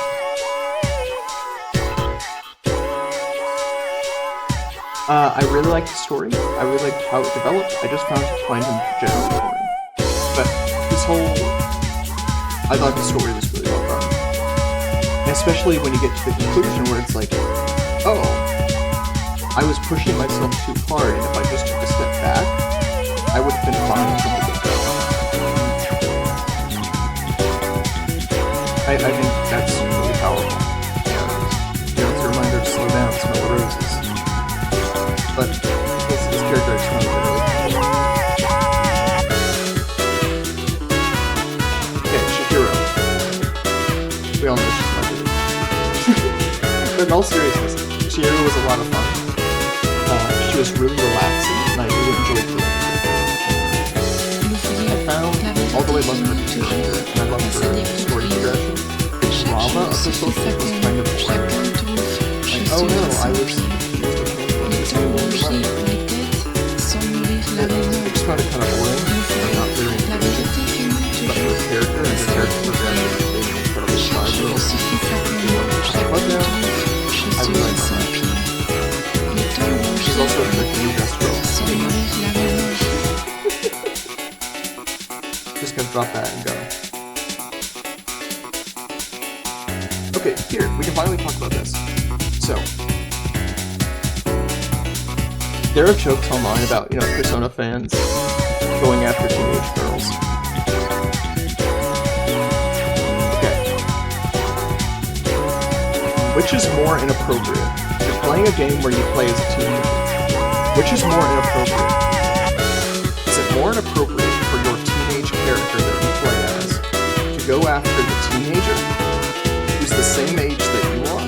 I really liked the story. I really liked how it developed. I just find him generally boring. But this whole... I thought the story was really well done. And especially when you get to the conclusion where it's like, oh, I was pushing myself too hard, and if I just took a step back, I would have been fine from the get-go. I think that's really powerful. And, it's a reminder to slow down, smell the roses. But this character is not really cool. Okay, Shihiro. We all know she's not good. But in all seriousness, Shihiro was a lot of fun. She was really relaxing, and I really enjoyed the I found all the way loved her character, and I loved her story progression. The drama of the social was kind of bland. Like, oh no, I was I just found it kind of boring, and not very engaging. But her character and her character progression is incredibly spiral. But now, I really like her. She's also the new best girl. Just gonna drop that and go. Okay, here, we can finally talk about this. So, there are jokes online about, Persona fans going after teenage girls. Okay. Which is more inappropriate? You're playing a game where you play as a teenager. Which is more inappropriate? Is it more inappropriate for your teenage character that you play as to go after the teenager who's the same age that you are,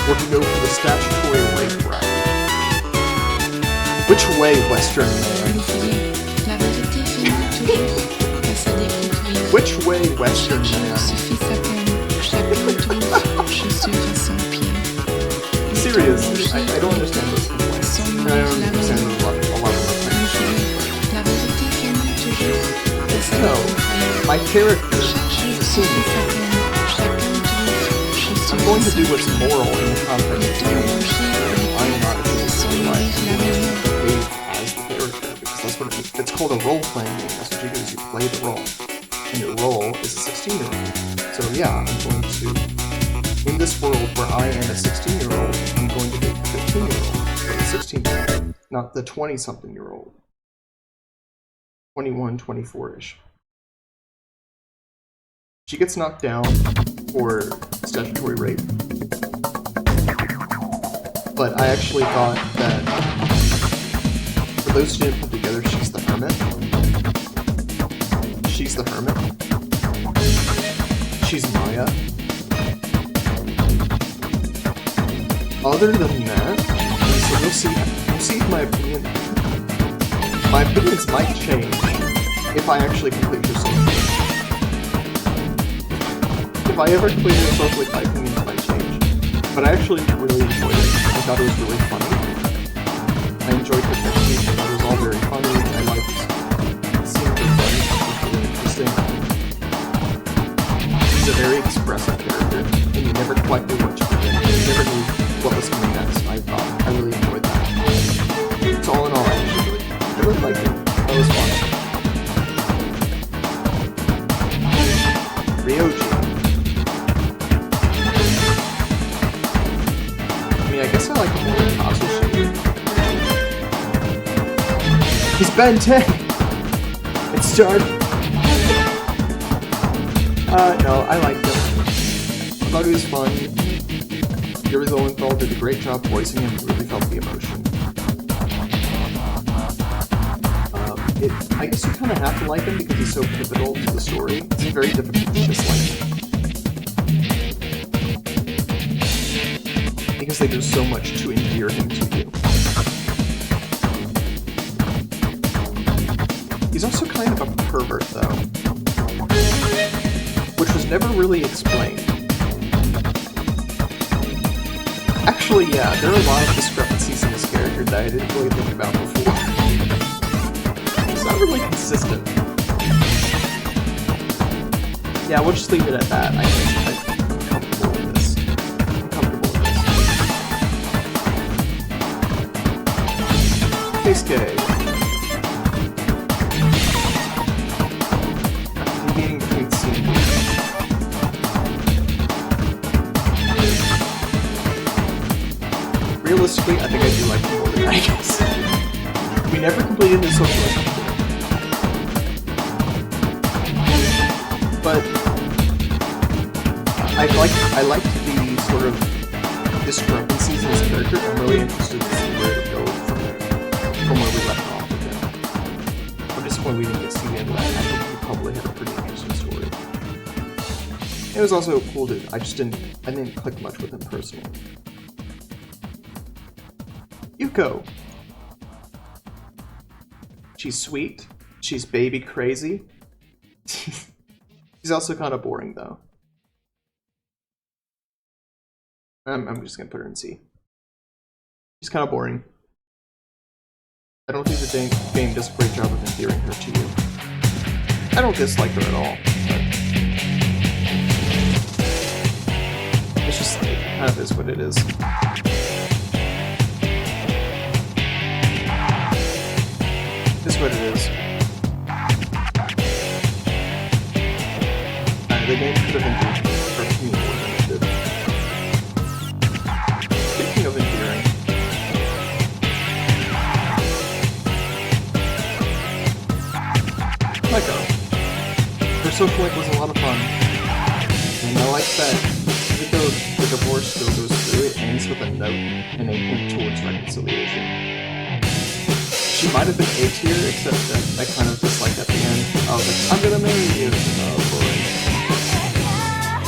or to go for the statutory rape route? Which way, Western man? Which way, Western man. Serious, I don't understand those complaints. And I don't understand a lot of my friends. No, my character, I'm going to do what's moral in the context of the game. I'm not a life. Behave as the character, because that's what it's called a role-playing game. That's what you do, is you play the role. And your role is a 16-year-old. So yeah, I'm going to, in this world where I am a 16-year-old, I'm going to be a 15-year-old, or a 16-year-old, not the 20-something-year-old. 21, 24-ish. She gets knocked down for statutory rape. But I actually thought that, for those who didn't put together, she's the hermit. She's the hermit. She's Maya. Other than that, so we'll see if my opinions might change if I actually complete her social. If I ever completed a social, my opinions might change. But I actually really enjoyed it. I thought it was really funny. I enjoyed her technique. I thought it was all very funny. I liked seeing her fight. It was really interesting. She's a very expressive character, and you never quite knew what to predict. You never knew what was coming next. I really enjoyed that. So all in all, I really liked it. That was fun. Ryoji. I guess I like him more than Katsushi. He's Ben 10! It's dark. No, I liked him. I thought he was fun. Yuri Lowenthal did a great job voicing him. You really felt the emotion. I guess you kind of have to like him because he's so pivotal to the story. It's very difficult to dislike him. Because they do so much to endear him to you. He's also kind of a pervert, though. Which was never really explained. Actually, yeah, there are a lot of discrepancies in this character that I didn't really think about before. It's not really consistent. Yeah, we'll just leave it at that. I'm comfortable with this. Keisuke. Deviating between scenes. Realistically, I think I do like him more than I guess. We never completed his social life. But I liked the sort of discrepancies in his character. I'm really interested to see where it would go from there. From where we left off with him. I'm disappointed we didn't get to see the end of that. I think he probably had a pretty interesting story. It was also a cool dude. I didn't click much with him personally. Yuko. She's sweet. She's baby crazy. She's also kind of boring though. I'm just gonna put her in C. She's kind of boring. I don't think the game does a great job of endearing her to you. I don't dislike her at all, but it's just, it kind of is what it is. It's what it is. The game could have endeared me more than it did. Speaking of endearing, Lego. Her social life was a lot of fun. And I like that even though the divorce still goes through, it ends with a note and a hint towards reconciliation. She might have been A tier, except that I kind of disliked at the end. I was like, I'm gonna marry you. Oh boy.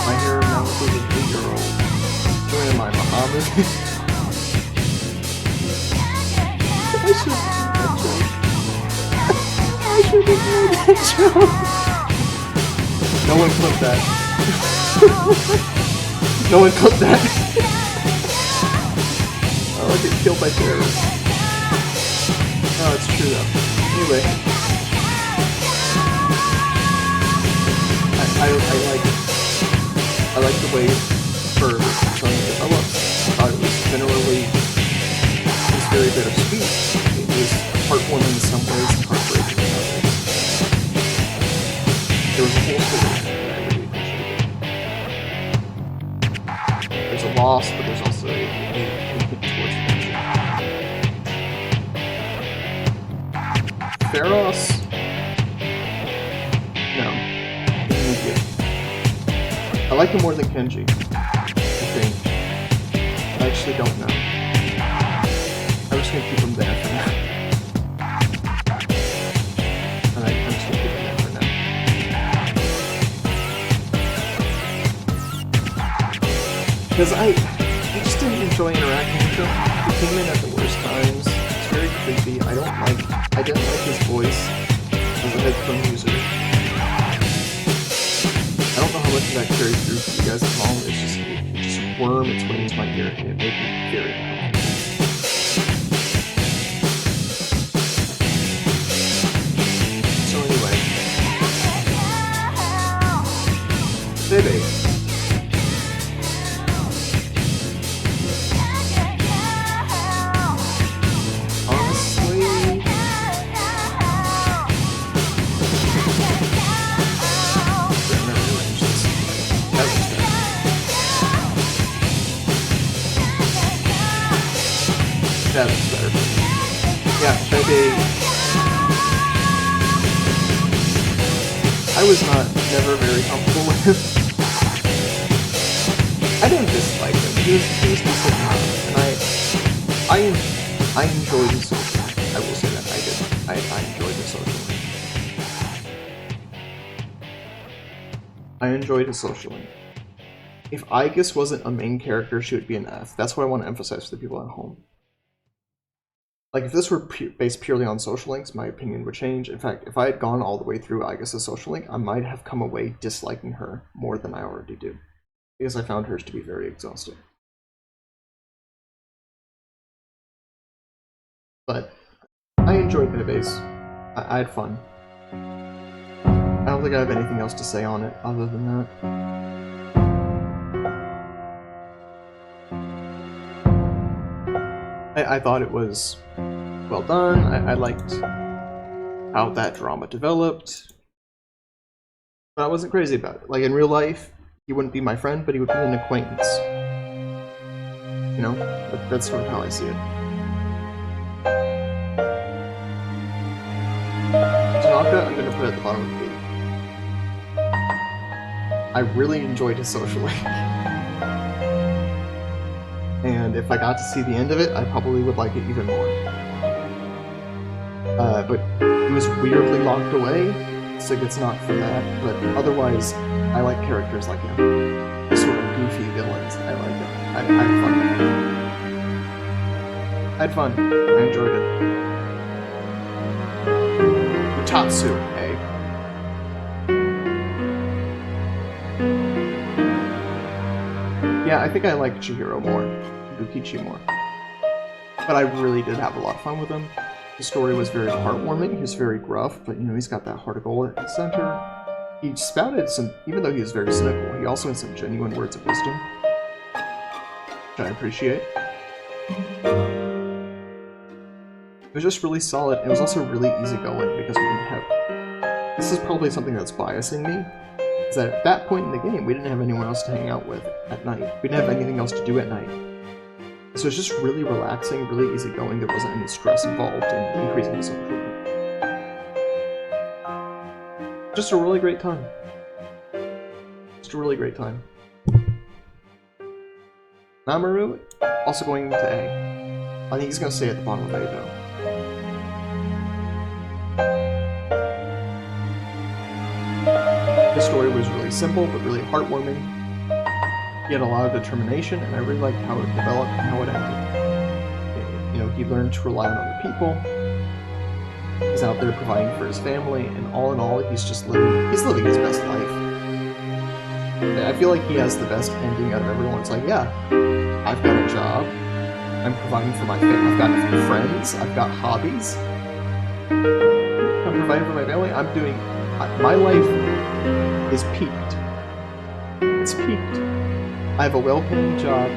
My hero now is a 3-year-old. Joining my Muhammad. I should have made that joke. No one clipped that. No one clipped that. Oh, I get killed by terrorists. Oh, it's true though. Anyway. I like the way Persona develops. I thought it was generally very bittersweet. It was heartwarming in some ways and heartbreaking in others. There was a whole story that I really appreciated. There's a loss, but there's also a hint towards friendship. Pharos? No. Immediate. I like him more than Kenji, I think. I actually don't know. I'm just gonna keep him there for now. And I'm just gonna keep him there for now. Because I just didn't enjoy interacting with him. He came in at the worst times. It's very creepy. I didn't like his voice as a headphone user. I don't know how much of that carried through for you guys at home. It just wormed its way into my ear and it made me very uncomfortable. Baby. Honestly, that looks better. Yeah, baby. I was never very comfortable with him. I didn't dislike him. He was decent enough, and I enjoyed his social link. I will say that I did. I enjoyed his social link. I enjoyed his social link. If Aegis wasn't a main character, she would be an F. That's what I want to emphasize to the people at home. Like, if this were based purely on social links, my opinion would change. In fact, if I had gone all the way through Aegis' social link, I might have come away disliking her more than I already do. Because I found hers to be very exhausting. But I enjoyed Bebe's. I had fun. I don't think I have anything else to say on it other than that. I thought it was well done. I liked how that drama developed. But I wasn't crazy about it. Like, in real life, he wouldn't be my friend, but he would be an acquaintance. You know? That's sort of how I see it. Tanaka, I'm gonna put at the bottom of the page. I really enjoyed his social link. And if I got to see the end of it, I probably would like it even more. But he was weirdly locked away, so it's not for that. But otherwise, I like characters like him. These sort of goofy villains. I like them. I had fun. I had fun. I enjoyed it. Utatsu, eh? Yeah, I think I like Chihiro more. Yukichi more. But I really did have a lot of fun with him. The story was very heartwarming. He was very gruff, but you know, he's got that heart of gold at the center. He spouted some, even though he was very cynical, he also had some genuine words of wisdom, which I appreciate. It was just really solid. It was also really easygoing because we didn't have... This is probably something that's biasing me, is that at that point in the game, we didn't have anyone else to hang out with at night. We didn't have anything else to do at night. So it's just really relaxing, really easygoing. There wasn't any stress involved in increasing the social life. Just a really great time. Just a really great time. Mamoru, also going into A. I think he's going to stay at the bottom of A, though. The story was really simple, but really heartwarming. He had a lot of determination, and I really liked how it developed and how it ended. You know, he learned to rely on other people. He's out there providing for his family, and all in all, he's just living his best life. I feel like he has the best ending out of everyone. It's like, yeah, I've got a job, I'm providing for my family, I've got friends, I've got hobbies, I'm providing for my family, I'm doing... my life is peaked. It's peaked. I have a well-paying job,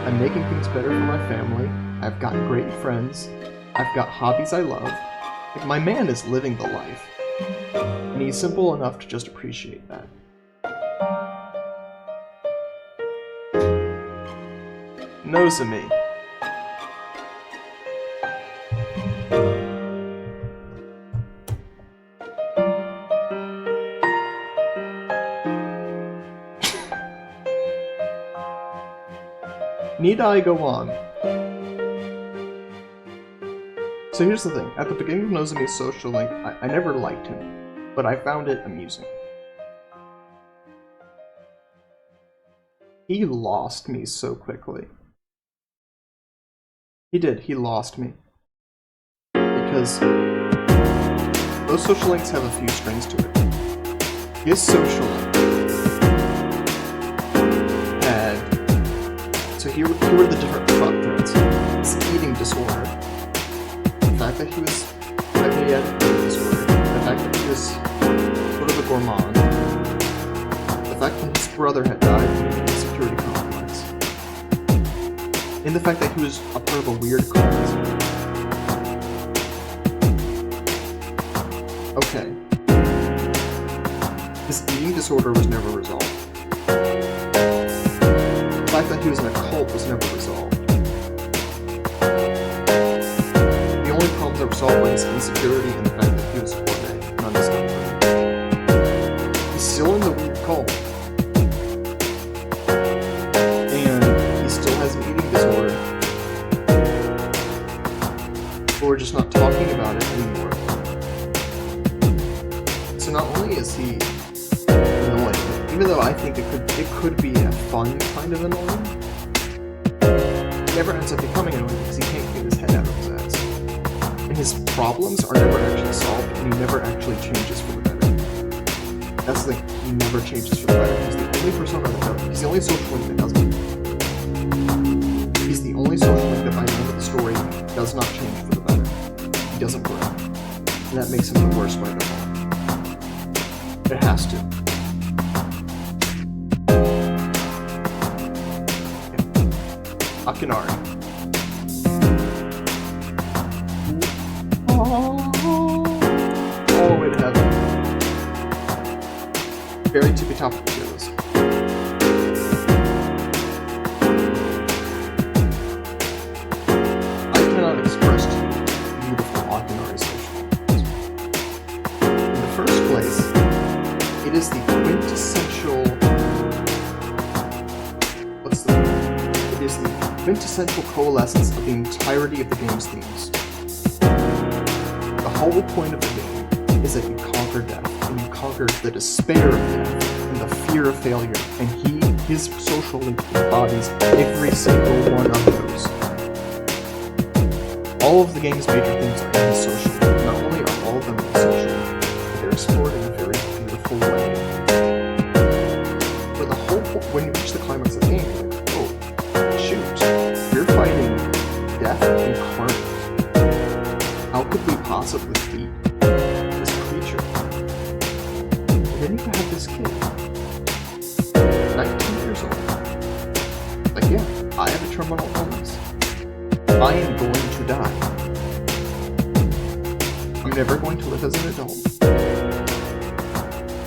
I'm making things better for my family, I've got great friends, I've got hobbies I love. Like, my man is living the life. And he's simple enough to just appreciate that. Nozomi. Need I go on? So here's the thing. At the beginning of Nozomi's social link, I never liked him, but I found it amusing. He lost me so quickly. He did. He lost me. Because those social links have a few strings to it. His social link had... So here were the different plot threads. His eating disorder. The fact that he had an eating disorder. The fact that he was sort of a gourmand. The fact that his brother had died in an insecurity complex. And the fact that he was a part of a weird cult. Okay. His eating disorder was never resolved. The fact that he was in a cult was never resolved. The only problems that were solved were his insecurity and the fact that he was gourmet and undiscovered. He's still in the weird cult. And he still has an eating disorder. But we're just not talking about it anymore. So not only is he annoying, even though I think it could be a fun kind of annoying, he never ends up becoming annoying because he can't get his head out of his ass. And his problems are never actually solved, and he never actually changes for the better. That's the thing, he never changes for the better. He's the only persona that does. He's the only social link that doesn't. He's the only social link that by the end of the story does not change for the better. He doesn't grow. And that makes him the worst by the all. It has to. Yeah. Akinari. All the way to heaven. Very tippy top of the tier list. I cannot express to you beautiful Akinari social. In the first place, it is the quintessential... It is the quintessential coalescence of the entirety of the game's themes. The whole point of the game is that you conquer death, and you conquer the despair of death, and the fear of failure, and his social link embodies every single one of those. All of the game's major themes are in his social link. Not only are all of them in his social link, but they're explored in a very beautiful way. For the whole point, when you reach the climax of the game, you're like, oh, shoot, you're fighting death incarnate. How could we possibly beat this creature? And then you have this kid, 19 years old. Like, yeah, I have a terminal illness. I am going to die. I'm never going to live as an adult.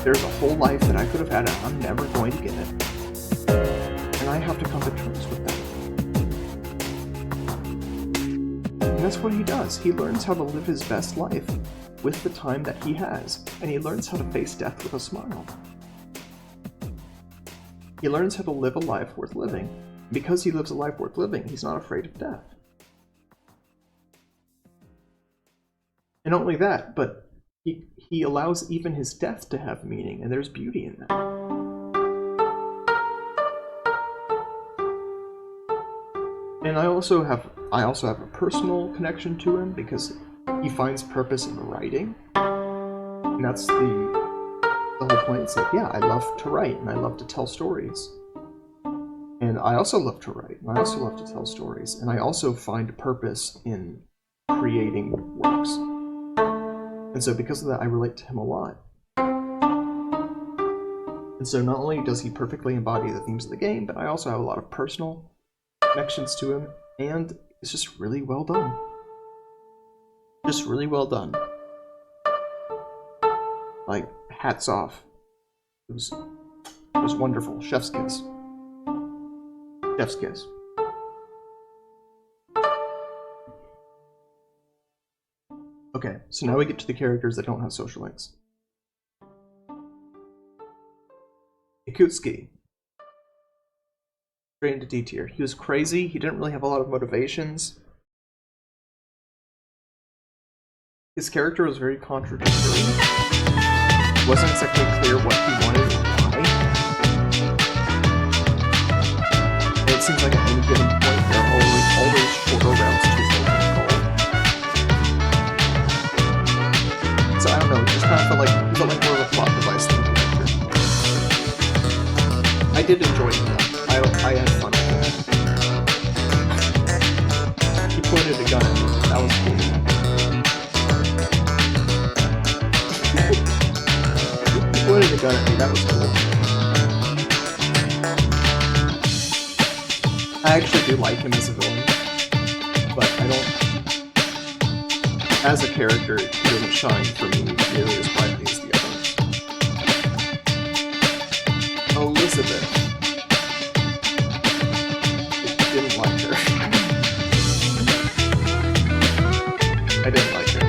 There's a whole life that I could have had and I'm never going to get it. And I have to come to terms with that. And that's what he does. He learns how to live his best life with the time that he has. And he learns how to face death with a smile. He learns how to live a life worth living. Because he lives a life worth living, he's not afraid of death. And not only that, but he allows even his death to have meaning, and there's beauty in that. And I also have a personal connection to him because he finds purpose in writing. And that's the the whole point. It's like, yeah, I love to write and I love to tell stories. And I also love to write and I also love to tell stories. And I also find purpose in creating works. And so because of that, I relate to him a lot. And so not only does he perfectly embody the themes of the game, but I also have a lot of personal connections to him, and it's just really well done. Just really well done. Like, hats off. It was wonderful. Chef's kiss. Chef's kiss. Okay, so now we get to the characters that don't have social links. Ikutsuki. Straight into D tier. He was crazy, he didn't really have a lot of motivations. His character was very contradictory. It wasn't exactly clear what he wanted or why. And it seems like at any given point there are always shorter routes to his ultimate goal. So I don't know, it just kind of felt like more of a plot device than a character. I did enjoy him though. I had fun with him. He pointed a gun at me. That was cool. He pointed a gun at me. That was cool. I actually do like him as a villain, but I don't. As a character, he doesn't shine for me nearly as brightly as the others. Elizabeth. Didn't like her. I didn't like her.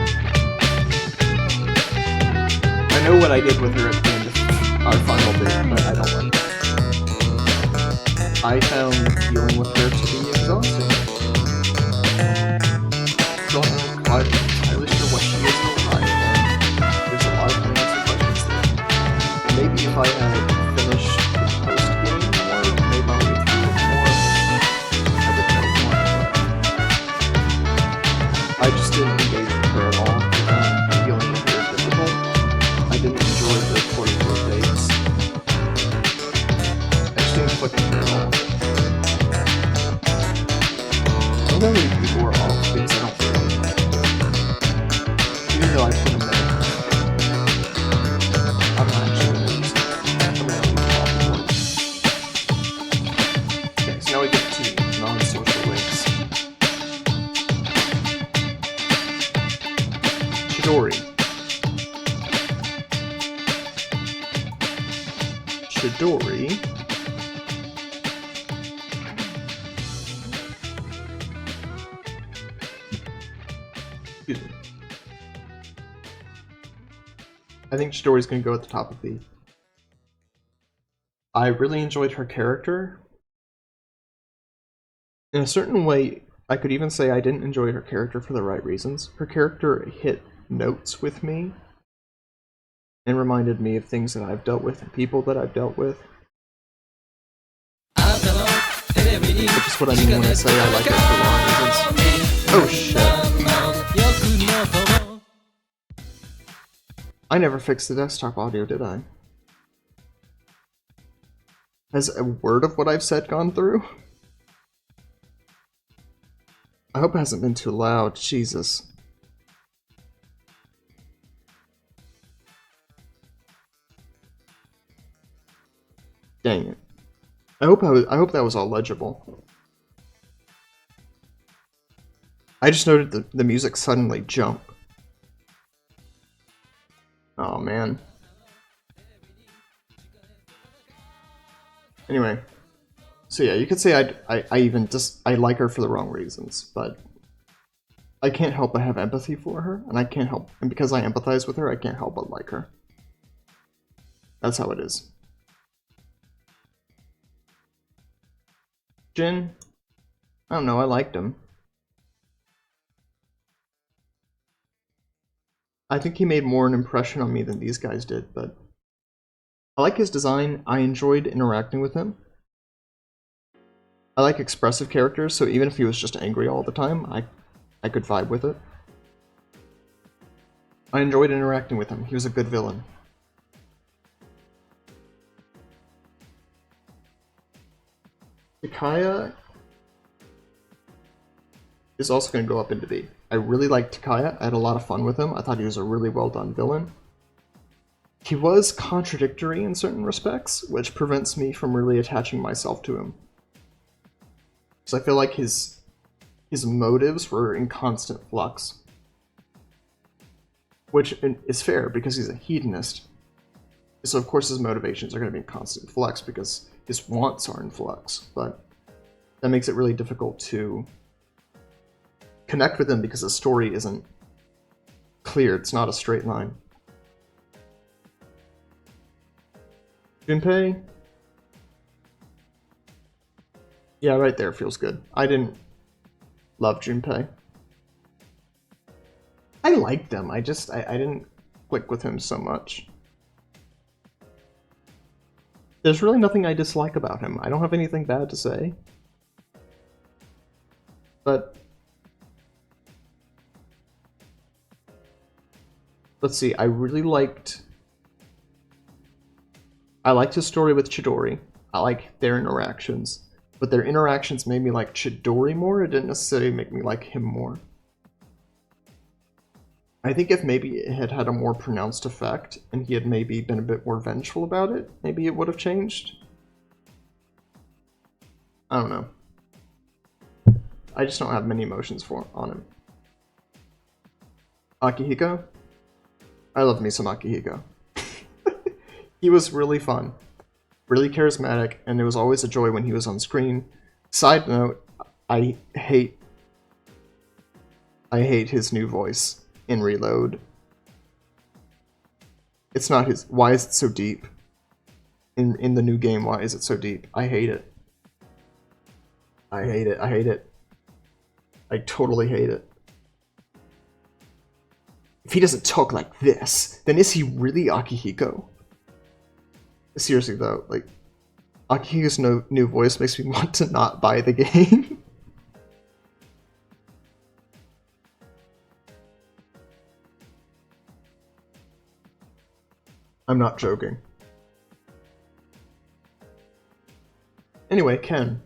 I know what I did with her at the end of our final date, but I don't like her. I found dealing with her to be exhausting. Don't know quite entirely sure what she is or why, and there's a lot of unanswered questions there. Maybe if I had finished the post-game more, made my way through it more, I just didn't engage with her at all. Feeling very difficult. I didn't enjoy the quote-unquote dates. I just didn't click with her at all. I don't know if people are off because I don't feel like it. Even though I put them there. I'm not actually going to use them. I'm going to leave them off the board. Okay, so now we get to non-social links. Chidori. Chidori. Excuse me. I think Chidori's going to go at the top of the. I really enjoyed her character. In a certain way, I could even say I didn't enjoy her character for the right reasons. Her character hit notes with me and reminded me of things that I've dealt with and people that I've dealt with. Which is what I mean when I say I like her for the wrong reasons. Oh shit. I never fixed the desktop audio, did I? Has a word of what I've said gone through? I hope it hasn't been too loud. Jesus. Dang it. I hope that was all legible. I just noted the music suddenly jump. Oh man. Anyway. So yeah, you could say I like her for the wrong reasons, but I can't help but have empathy for her, and because I empathize with her, I can't help but like her. That's how it is. Jin, I don't know, I liked him. I think he made more an impression on me than these guys did, but I like his design. I enjoyed interacting with him. I like expressive characters, so even if he was just angry all the time, I could vibe with it. I enjoyed interacting with him. He was a good villain. Takaya is also going to go up into B. I really liked Takaya. I had a lot of fun with him. I thought he was a really well done villain. He was contradictory in certain respects, which prevents me from really attaching myself to him. Because I feel like his motives were in constant flux. Which is fair, because he's a hedonist. So of course his motivations are going to be in constant flux, because his wants are in flux. But that makes it really difficult to connect with him, because the story isn't clear. It's not a straight line. Junpei? Yeah, right there feels good. I didn't love Junpei. I liked him, I didn't click with him so much. There's really nothing I dislike about him. I don't have anything bad to say. But let's see, I liked his story with Chidori. I like their interactions. But their interactions made me like Chidori more, it didn't necessarily make me like him more. I think if maybe it had had a more pronounced effect, and he had maybe been a bit more vengeful about it, maybe it would have changed. I don't know. I just don't have many emotions on him. Akihiko? I love me some Akihiko. He was really fun, really charismatic, and it was always a joy when he was on screen. Side note, I hate his new voice in Reload. It's not his. Why is it so deep? In the new game, why is it so deep? I hate it. I hate it. I hate it. I totally hate it. If he doesn't talk like this, then is he really Akihiko? Seriously though, like, Akihiko's new voice makes me want to not buy the game. I'm not joking. Anyway, Ken.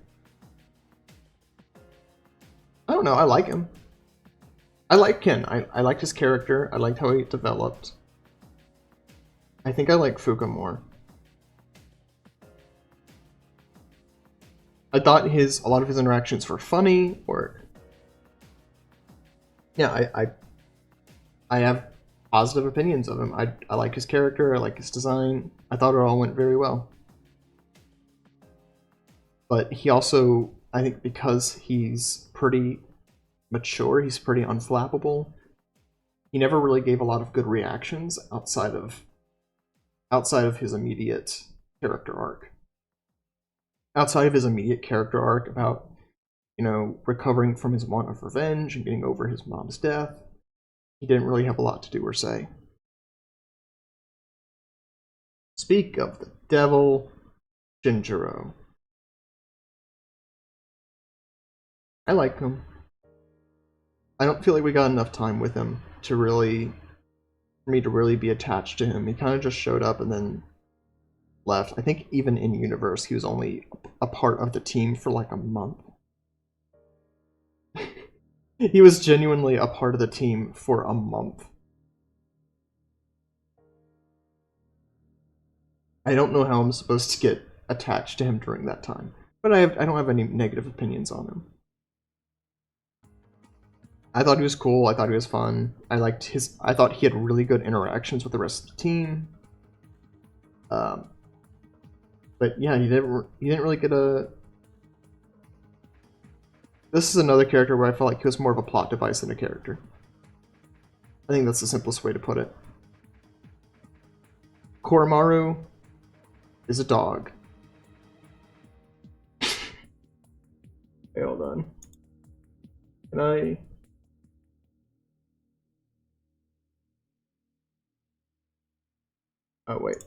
I don't know, I like him. I like Ken. I liked his character. I liked how he developed. I think I like Fuka more. I thought a lot of his interactions were funny, or yeah, I have positive opinions of him. I like his character. I like his design. I thought it all went very well. But he also, I think, because he's pretty mature, he's pretty unflappable. He never really gave a lot of good reactions outside of his immediate character arc. Outside of his immediate character arc about, you know, recovering from his want of revenge and getting over his mom's death, he didn't really have a lot to do or say. Speak of the devil, Shinjiro. I like him. I don't feel like we got enough time with him to really, for me to really be attached to him. He kind of just showed up and then left. I think even in universe, he was only a part of the team for like a month. He was genuinely a part of the team for a month. I don't know how I'm supposed to get attached to him during that time, but I don't have any negative opinions on him. I thought he was cool. I thought he was fun. I thought he had really good interactions with the rest of the team. But yeah, he didn't really get a. This is another character where I felt like he was more of a plot device than a character. I think that's the simplest way to put it. Koromaru is a dog. Okay, hold on. Can I? Oh, wait.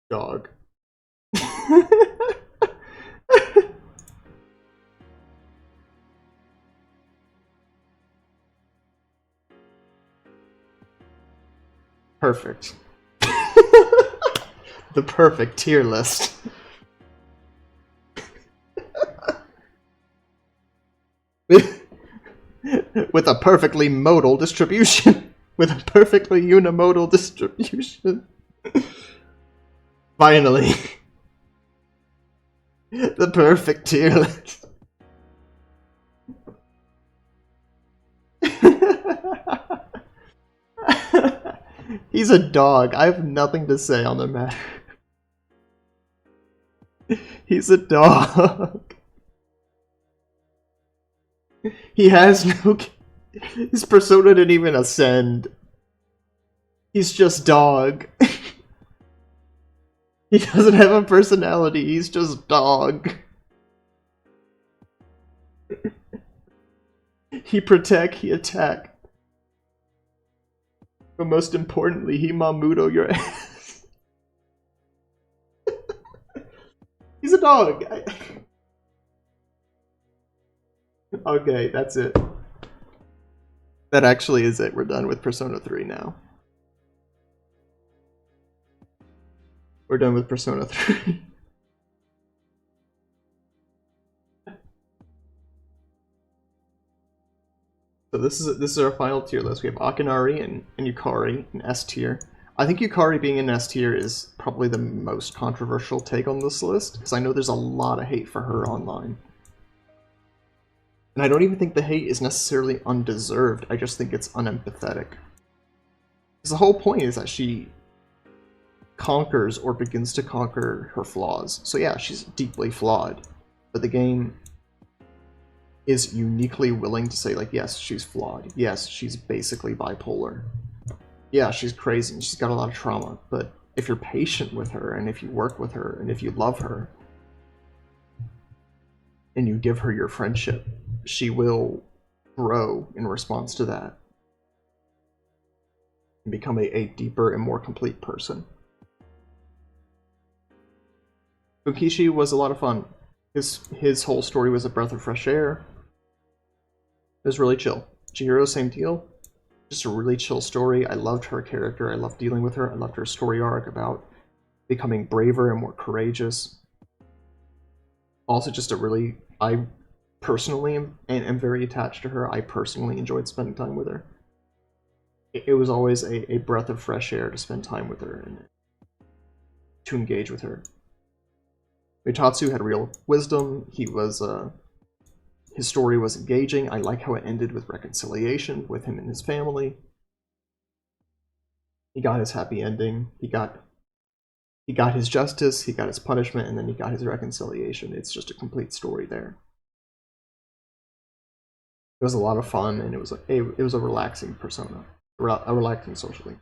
Dog. Perfect. The perfect tier list. With a perfectly modal distribution. With a perfectly unimodal distribution. Finally. The perfect tier list. He's a dog. I have nothing to say on the matter. He's a dog. He has no... His persona didn't even ascend. He's just dog. He doesn't have a personality, he's just dog. He protect, he attack. But most importantly, he mamudo your ass. He's a dog. Okay, that's it. That actually is it. We're done with Persona 3 now. We're done with Persona 3. So this is our final tier list. We have Akinari and Yukari in S tier. I think Yukari being in S tier is probably the most controversial take on this list, because I know there's a lot of hate for her online. And I don't even think the hate is necessarily undeserved, I just think it's unempathetic. Because the whole point is that she conquers or begins to conquer her flaws. So yeah, she's deeply flawed, but the game is uniquely willing to say, like, yes, she's flawed. Yes, she's basically bipolar. Yeah, she's crazy and she's got a lot of trauma, but if you're patient with her and if you work with her and if you love her and you give her your friendship, she will grow in response to that and become a deeper and more complete person. Fukishi was a lot of fun. His whole story was a breath of fresh air. It was really chill. Chihiro, same deal. Just a really chill story. I loved her character. I loved dealing with her. I loved her story arc about becoming braver and more courageous. Also, just a really... I personally am very attached to her. I personally enjoyed spending time with her. It was always a breath of fresh air to spend time with her and to engage with her. Uetatsu had real wisdom. He was... his story was engaging. I like how it ended with reconciliation with him and his family. He got his happy ending. He got his justice, he got his punishment, and then he got his reconciliation. It's just a complete story there. It was a lot of fun, and it was a relaxing persona, a relaxing social link.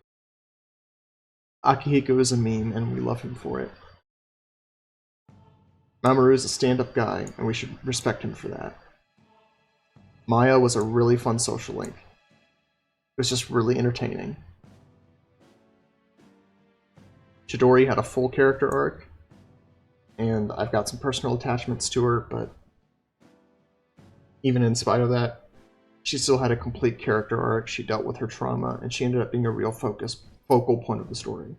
Akihiko is a meme, and we love him for it. Mamoru is a stand-up guy, and we should respect him for that. Maya was a really fun social link. It was just really entertaining. Chidori had a full character arc, and I've got some personal attachments to her, but even in spite of that, she still had a complete character arc. She dealt with her trauma, and she ended up being a real focal point of the story.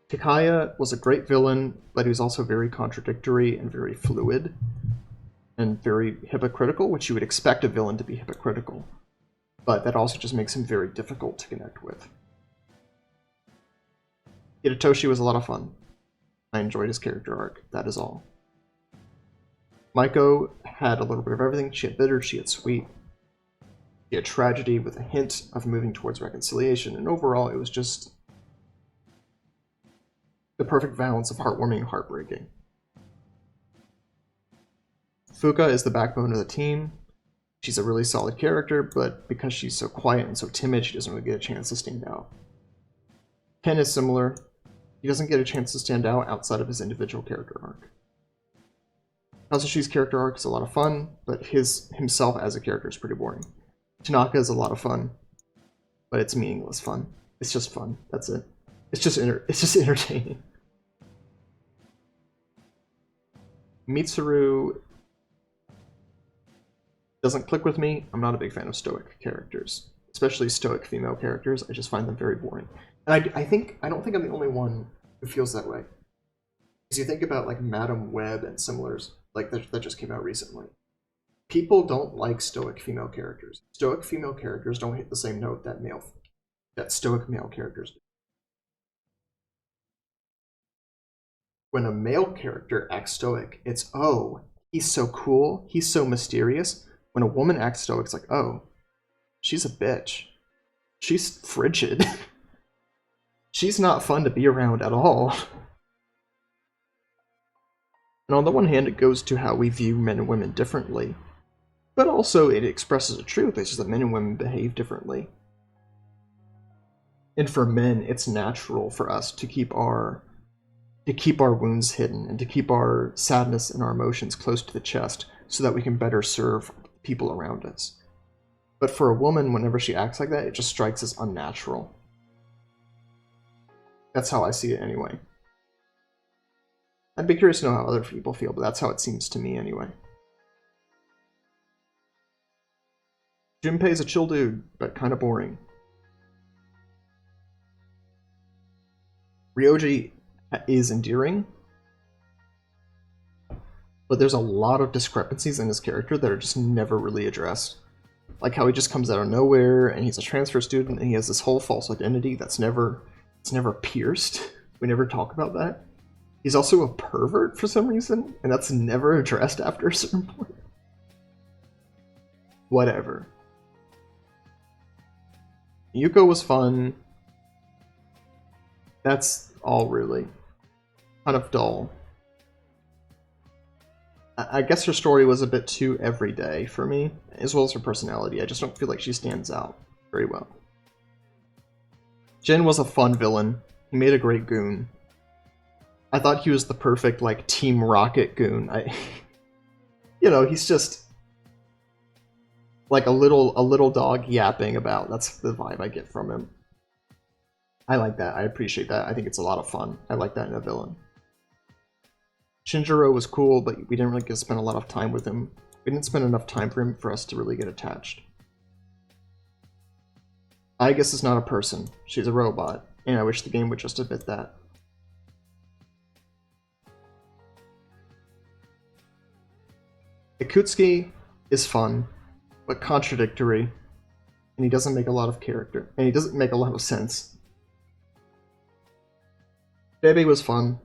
Takaya was a great villain, but he was also very contradictory and very fluid, and very hypocritical, which you would expect a villain to be hypocritical, but that also just makes him very difficult to connect with. Hidetoshi was a lot of fun. I enjoyed his character arc, that is all. Maiko had a little bit of everything. She had bitter, she had sweet, she had tragedy with a hint of moving towards reconciliation, and overall it was just the perfect balance of heartwarming and heartbreaking. Fuka is the backbone of the team. She's a really solid character, but because she's so quiet and so timid, she doesn't really get a chance to stand out. Ken is similar. He doesn't get a chance to stand out outside of his individual character arc. Kazushi's character arc is a lot of fun, but himself as a character is pretty boring. Tanaka is a lot of fun, but it's meaningless fun. It's just fun. That's it. It's just entertaining. Mitsuru doesn't click with me. I'm not a big fan of stoic characters, especially stoic female characters. I just find them very boring. And I don't think I'm the only one who feels that way. Because you think about like Madam Web and similars, like that just came out recently. People don't like stoic female characters. Stoic female characters don't hit the same note that stoic male characters do. When a male character acts stoic, it's, oh, he's so cool, he's so mysterious. When a woman acts stoic, it's like, oh, she's a bitch. She's frigid. She's not fun to be around at all. And on the one hand, it goes to how we view men and women differently. But also, it expresses a truth, it's just that men and women behave differently. And for men, it's natural for us to keep our wounds hidden and to keep our sadness and our emotions close to the chest so that we can better serve people around us. But for a woman, whenever she acts like that, it just strikes as unnatural. That's how I see it anyway. I'd be curious to know how other people feel, but that's how it seems to me anyway. Junpei's a chill dude, but kind of boring. Ryoji is endearing, but there's a lot of discrepancies in his character that are just never really addressed. Like how he just comes out of nowhere, and he's a transfer student, and he has this whole false identity that's never pierced. We never talk about that. He's also a pervert for some reason, and that's never addressed after a certain point. Whatever. Yuko was fun. That's all really. Kind of dull. I guess her story was a bit too everyday for me, as well as her personality. I just don't feel like she stands out very well. Jin was a fun villain. He made a great goon. I thought he was the perfect, like, Team Rocket goon. You know, he's just like a little dog yapping about. That's the vibe I get from him. I like that. I appreciate that. I think it's a lot of fun. I like that in a villain. Shinjiro was cool, but we didn't really get to spend a lot of time with him. We didn't spend enough time for him for us to really get attached. I guess is not a person. She's a robot, and I wish the game would just admit that. Ikutsuki is fun, but contradictory, and he doesn't make a lot of character, and he doesn't make a lot of sense. Bebe was fun.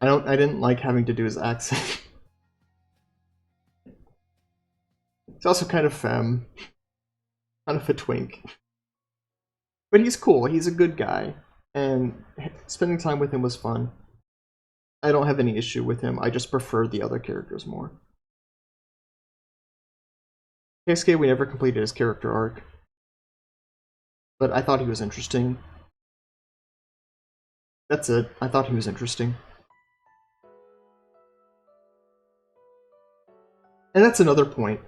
I didn't like having to do his accent. He's also kind of femme. Kind of a twink. But he's cool, he's a good guy, and spending time with him was fun. I don't have any issue with him, I just prefer the other characters more. Keisuke, we never completed his character arc, but I thought he was interesting. That's it, I thought he was interesting. And that's another point.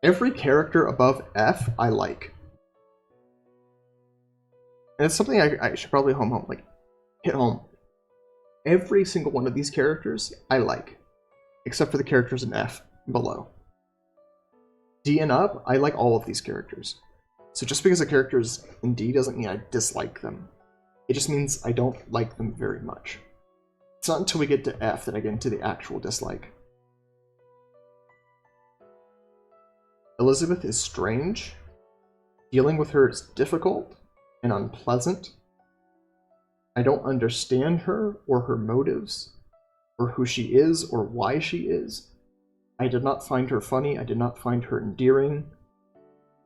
Every character above F, I like. And it's something I should probably hit home. Every single one of these characters, I like. Except for the characters in F, below. D and up, I like all of these characters. So just because a character is in D doesn't mean I dislike them. It just means I don't like them very much. It's not until we get to F that I get into the actual dislike. Elizabeth is strange. Dealing with her is difficult and unpleasant. I don't understand her or her motives, or who she is or why she is. I did not find her funny, I did not find her endearing.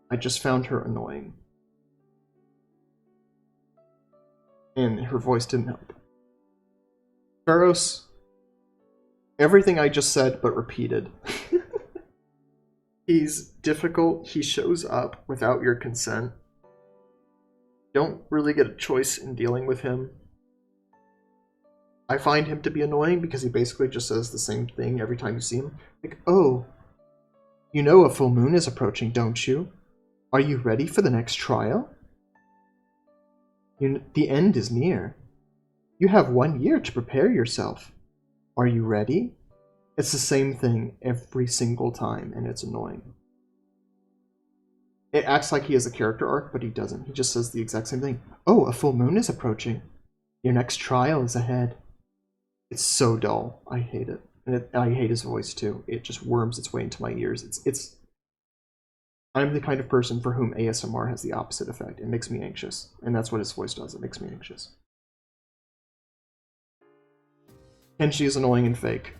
I just found her annoying. And her voice didn't help. Pharos, everything I just said but repeated. He's difficult, he shows up without your consent. You don't really get a choice in dealing with him. I find him to be annoying because he basically just says the same thing every time you see him. Like, oh, you know a full moon is approaching, don't you? Are you ready for the next trial? The end is near. You have 1 year to prepare yourself. Are you ready? It's the same thing every single time, and it's annoying. It acts like he has a character arc, but he doesn't. He just says the exact same thing. Oh, a full moon is approaching. Your next trial is ahead. It's so dull. I hate it. And I hate his voice too. It just worms its way into my ears. I'm the kind of person for whom ASMR has the opposite effect. It makes me anxious. And that's what his voice does. It makes me anxious. Kenshi is annoying and fake.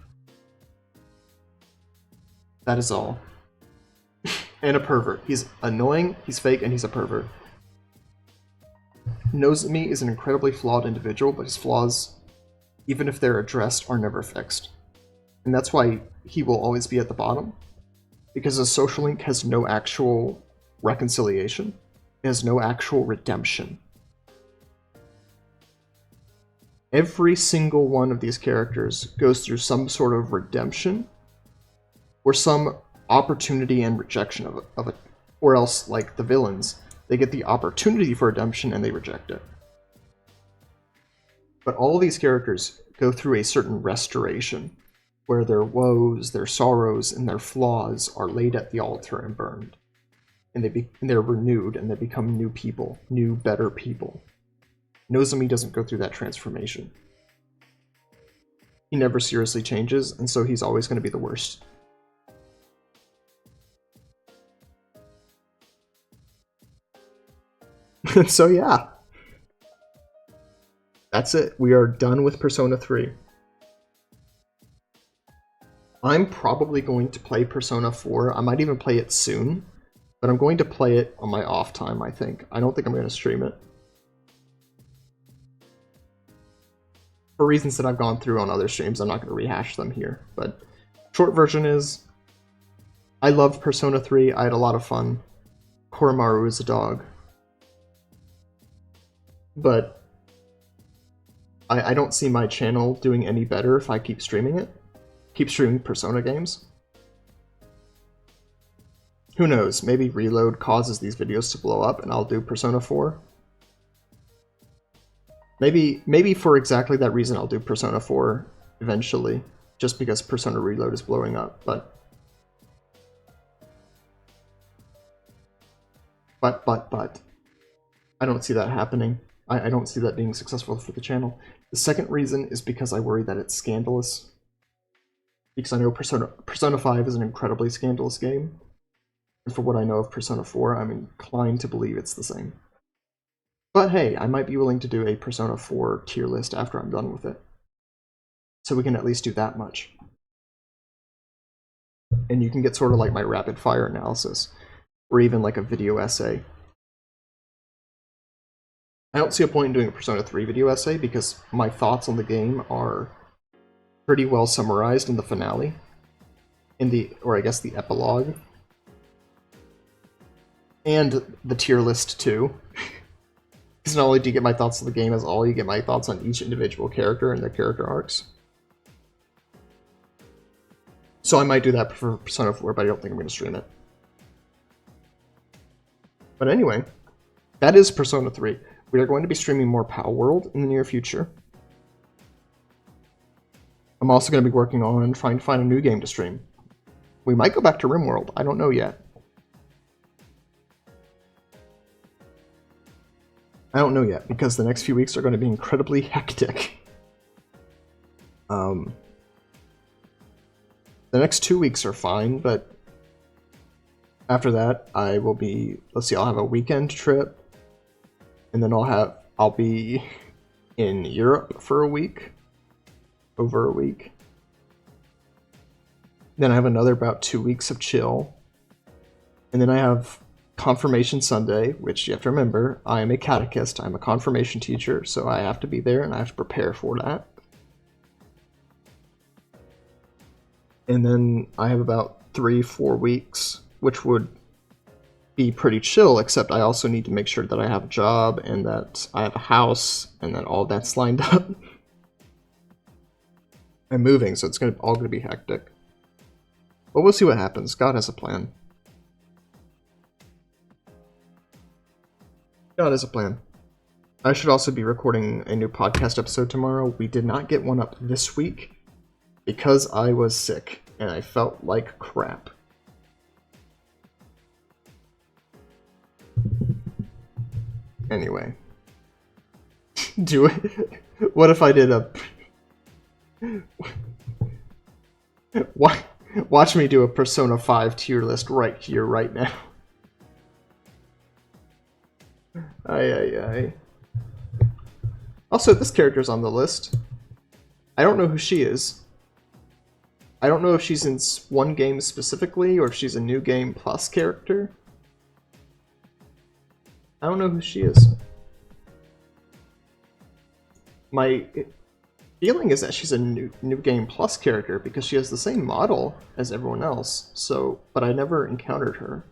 That is all. And a pervert. He's annoying, he's fake, and he's a pervert. Nozomi is an incredibly flawed individual, but his flaws, even if they're addressed, are never fixed. And that's why he will always be at the bottom. Because a social link has no actual reconciliation. It has no actual redemption. Every single one of these characters goes through some sort of redemption or some opportunity and rejection of it. Or else, like the villains, they get the opportunity for redemption and they reject it. But all of these characters go through a certain restoration, where their woes, their sorrows, and their flaws are laid at the altar and burned. And they're renewed, and they become new people, new, better people. Nozomi doesn't go through that transformation. He never seriously changes, and so he's always going to be the worst. So yeah. That's it. We are done with Persona 3. I'm probably going to play Persona 4. I might even play it soon, but I'm going to play it on my off time, I think. I don't think I'm going to stream it. For reasons that I've gone through on other streams, I'm not going to rehash them here. But short version is, I loved Persona 3. I had a lot of fun. Koromaru is a dog. But I don't see my channel doing any better if I keep streaming it. Keep streaming Persona games. Who knows, maybe Reload causes these videos to blow up and I'll do Persona 4. Maybe for exactly that reason I'll do Persona 4 eventually, just because Persona Reload is blowing up, but I don't see that happening. I don't see that being successful for the channel. The second reason is because I worry that it's scandalous. Because I know Persona 5 is an incredibly scandalous game. And for what I know of Persona 4, I'm inclined to believe it's the same. But hey, I might be willing to do a Persona 4 tier list after I'm done with it. So we can at least do that much. And you can get sort of like my rapid fire analysis, or even like a video essay. I don't see a point in doing a Persona 3 video essay because my thoughts on the game are pretty well summarized in the finale, or I guess the epilogue, and the tier list too. Because not only do you get my thoughts on the game as all, you get my thoughts on each individual character and their character arcs. So I might do that for Persona 4, but I don't think I'm going to stream it. But anyway, that is Persona 3. We are going to be streaming more Pow World in the near future. I'm also going to be working on trying to find a new game to stream. We might go back to RimWorld. I don't know yet. I don't know yet, because the next few weeks are going to be incredibly hectic. The next 2 weeks are fine, but after that, I will be, let's see, I'll have a weekend trip, and then I'll be in Europe for a week, over a week. Then I have another about 2 weeks of chill, and then I have Confirmation Sunday, which you have to remember, I am a catechist, I'm a confirmation teacher, so I have to be there and I have to prepare for that. And then I have about 3-4 weeks, which would be pretty chill, except I also need to make sure that I have a job and that I have a house and that all that's lined up. I'm moving, so it's all going to be hectic. But we'll see what happens. God has a plan. God has a plan. I should also be recording a new podcast episode tomorrow. We did not get one up this week because I was sick and I felt like crap. Anyway. Do it. What if I did a... Watch me do a Persona 5 tier list right here, right now. Aye. Also, this character's on the list. I don't know who she is. I don't know if she's in one game specifically, or if she's a new game plus character. I don't know who she is. My feeling is that she's a new game plus character because she has the same model as everyone else. So, but I never encountered her.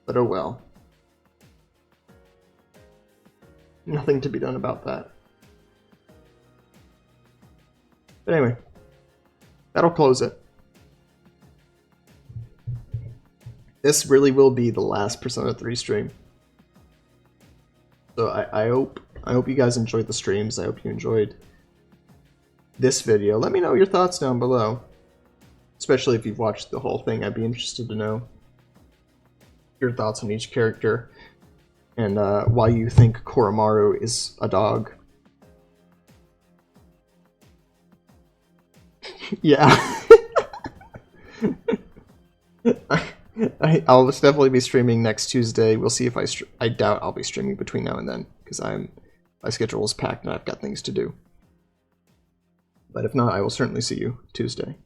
But oh well. Nothing to be done about that. But anyway, that'll close it. This really will be the last Persona 3 stream. So I hope you guys enjoyed the streams. I hope you enjoyed this video. Let me know your thoughts down below. Especially if you've watched the whole thing. I'd be interested to know your thoughts on each character. And why you think Koromaru is a dog. Yeah. I'll definitely be streaming next Tuesday. We'll see if I doubt I'll be streaming between now and then, because my schedule is packed and I've got things to do. But if not, I will certainly see you Tuesday.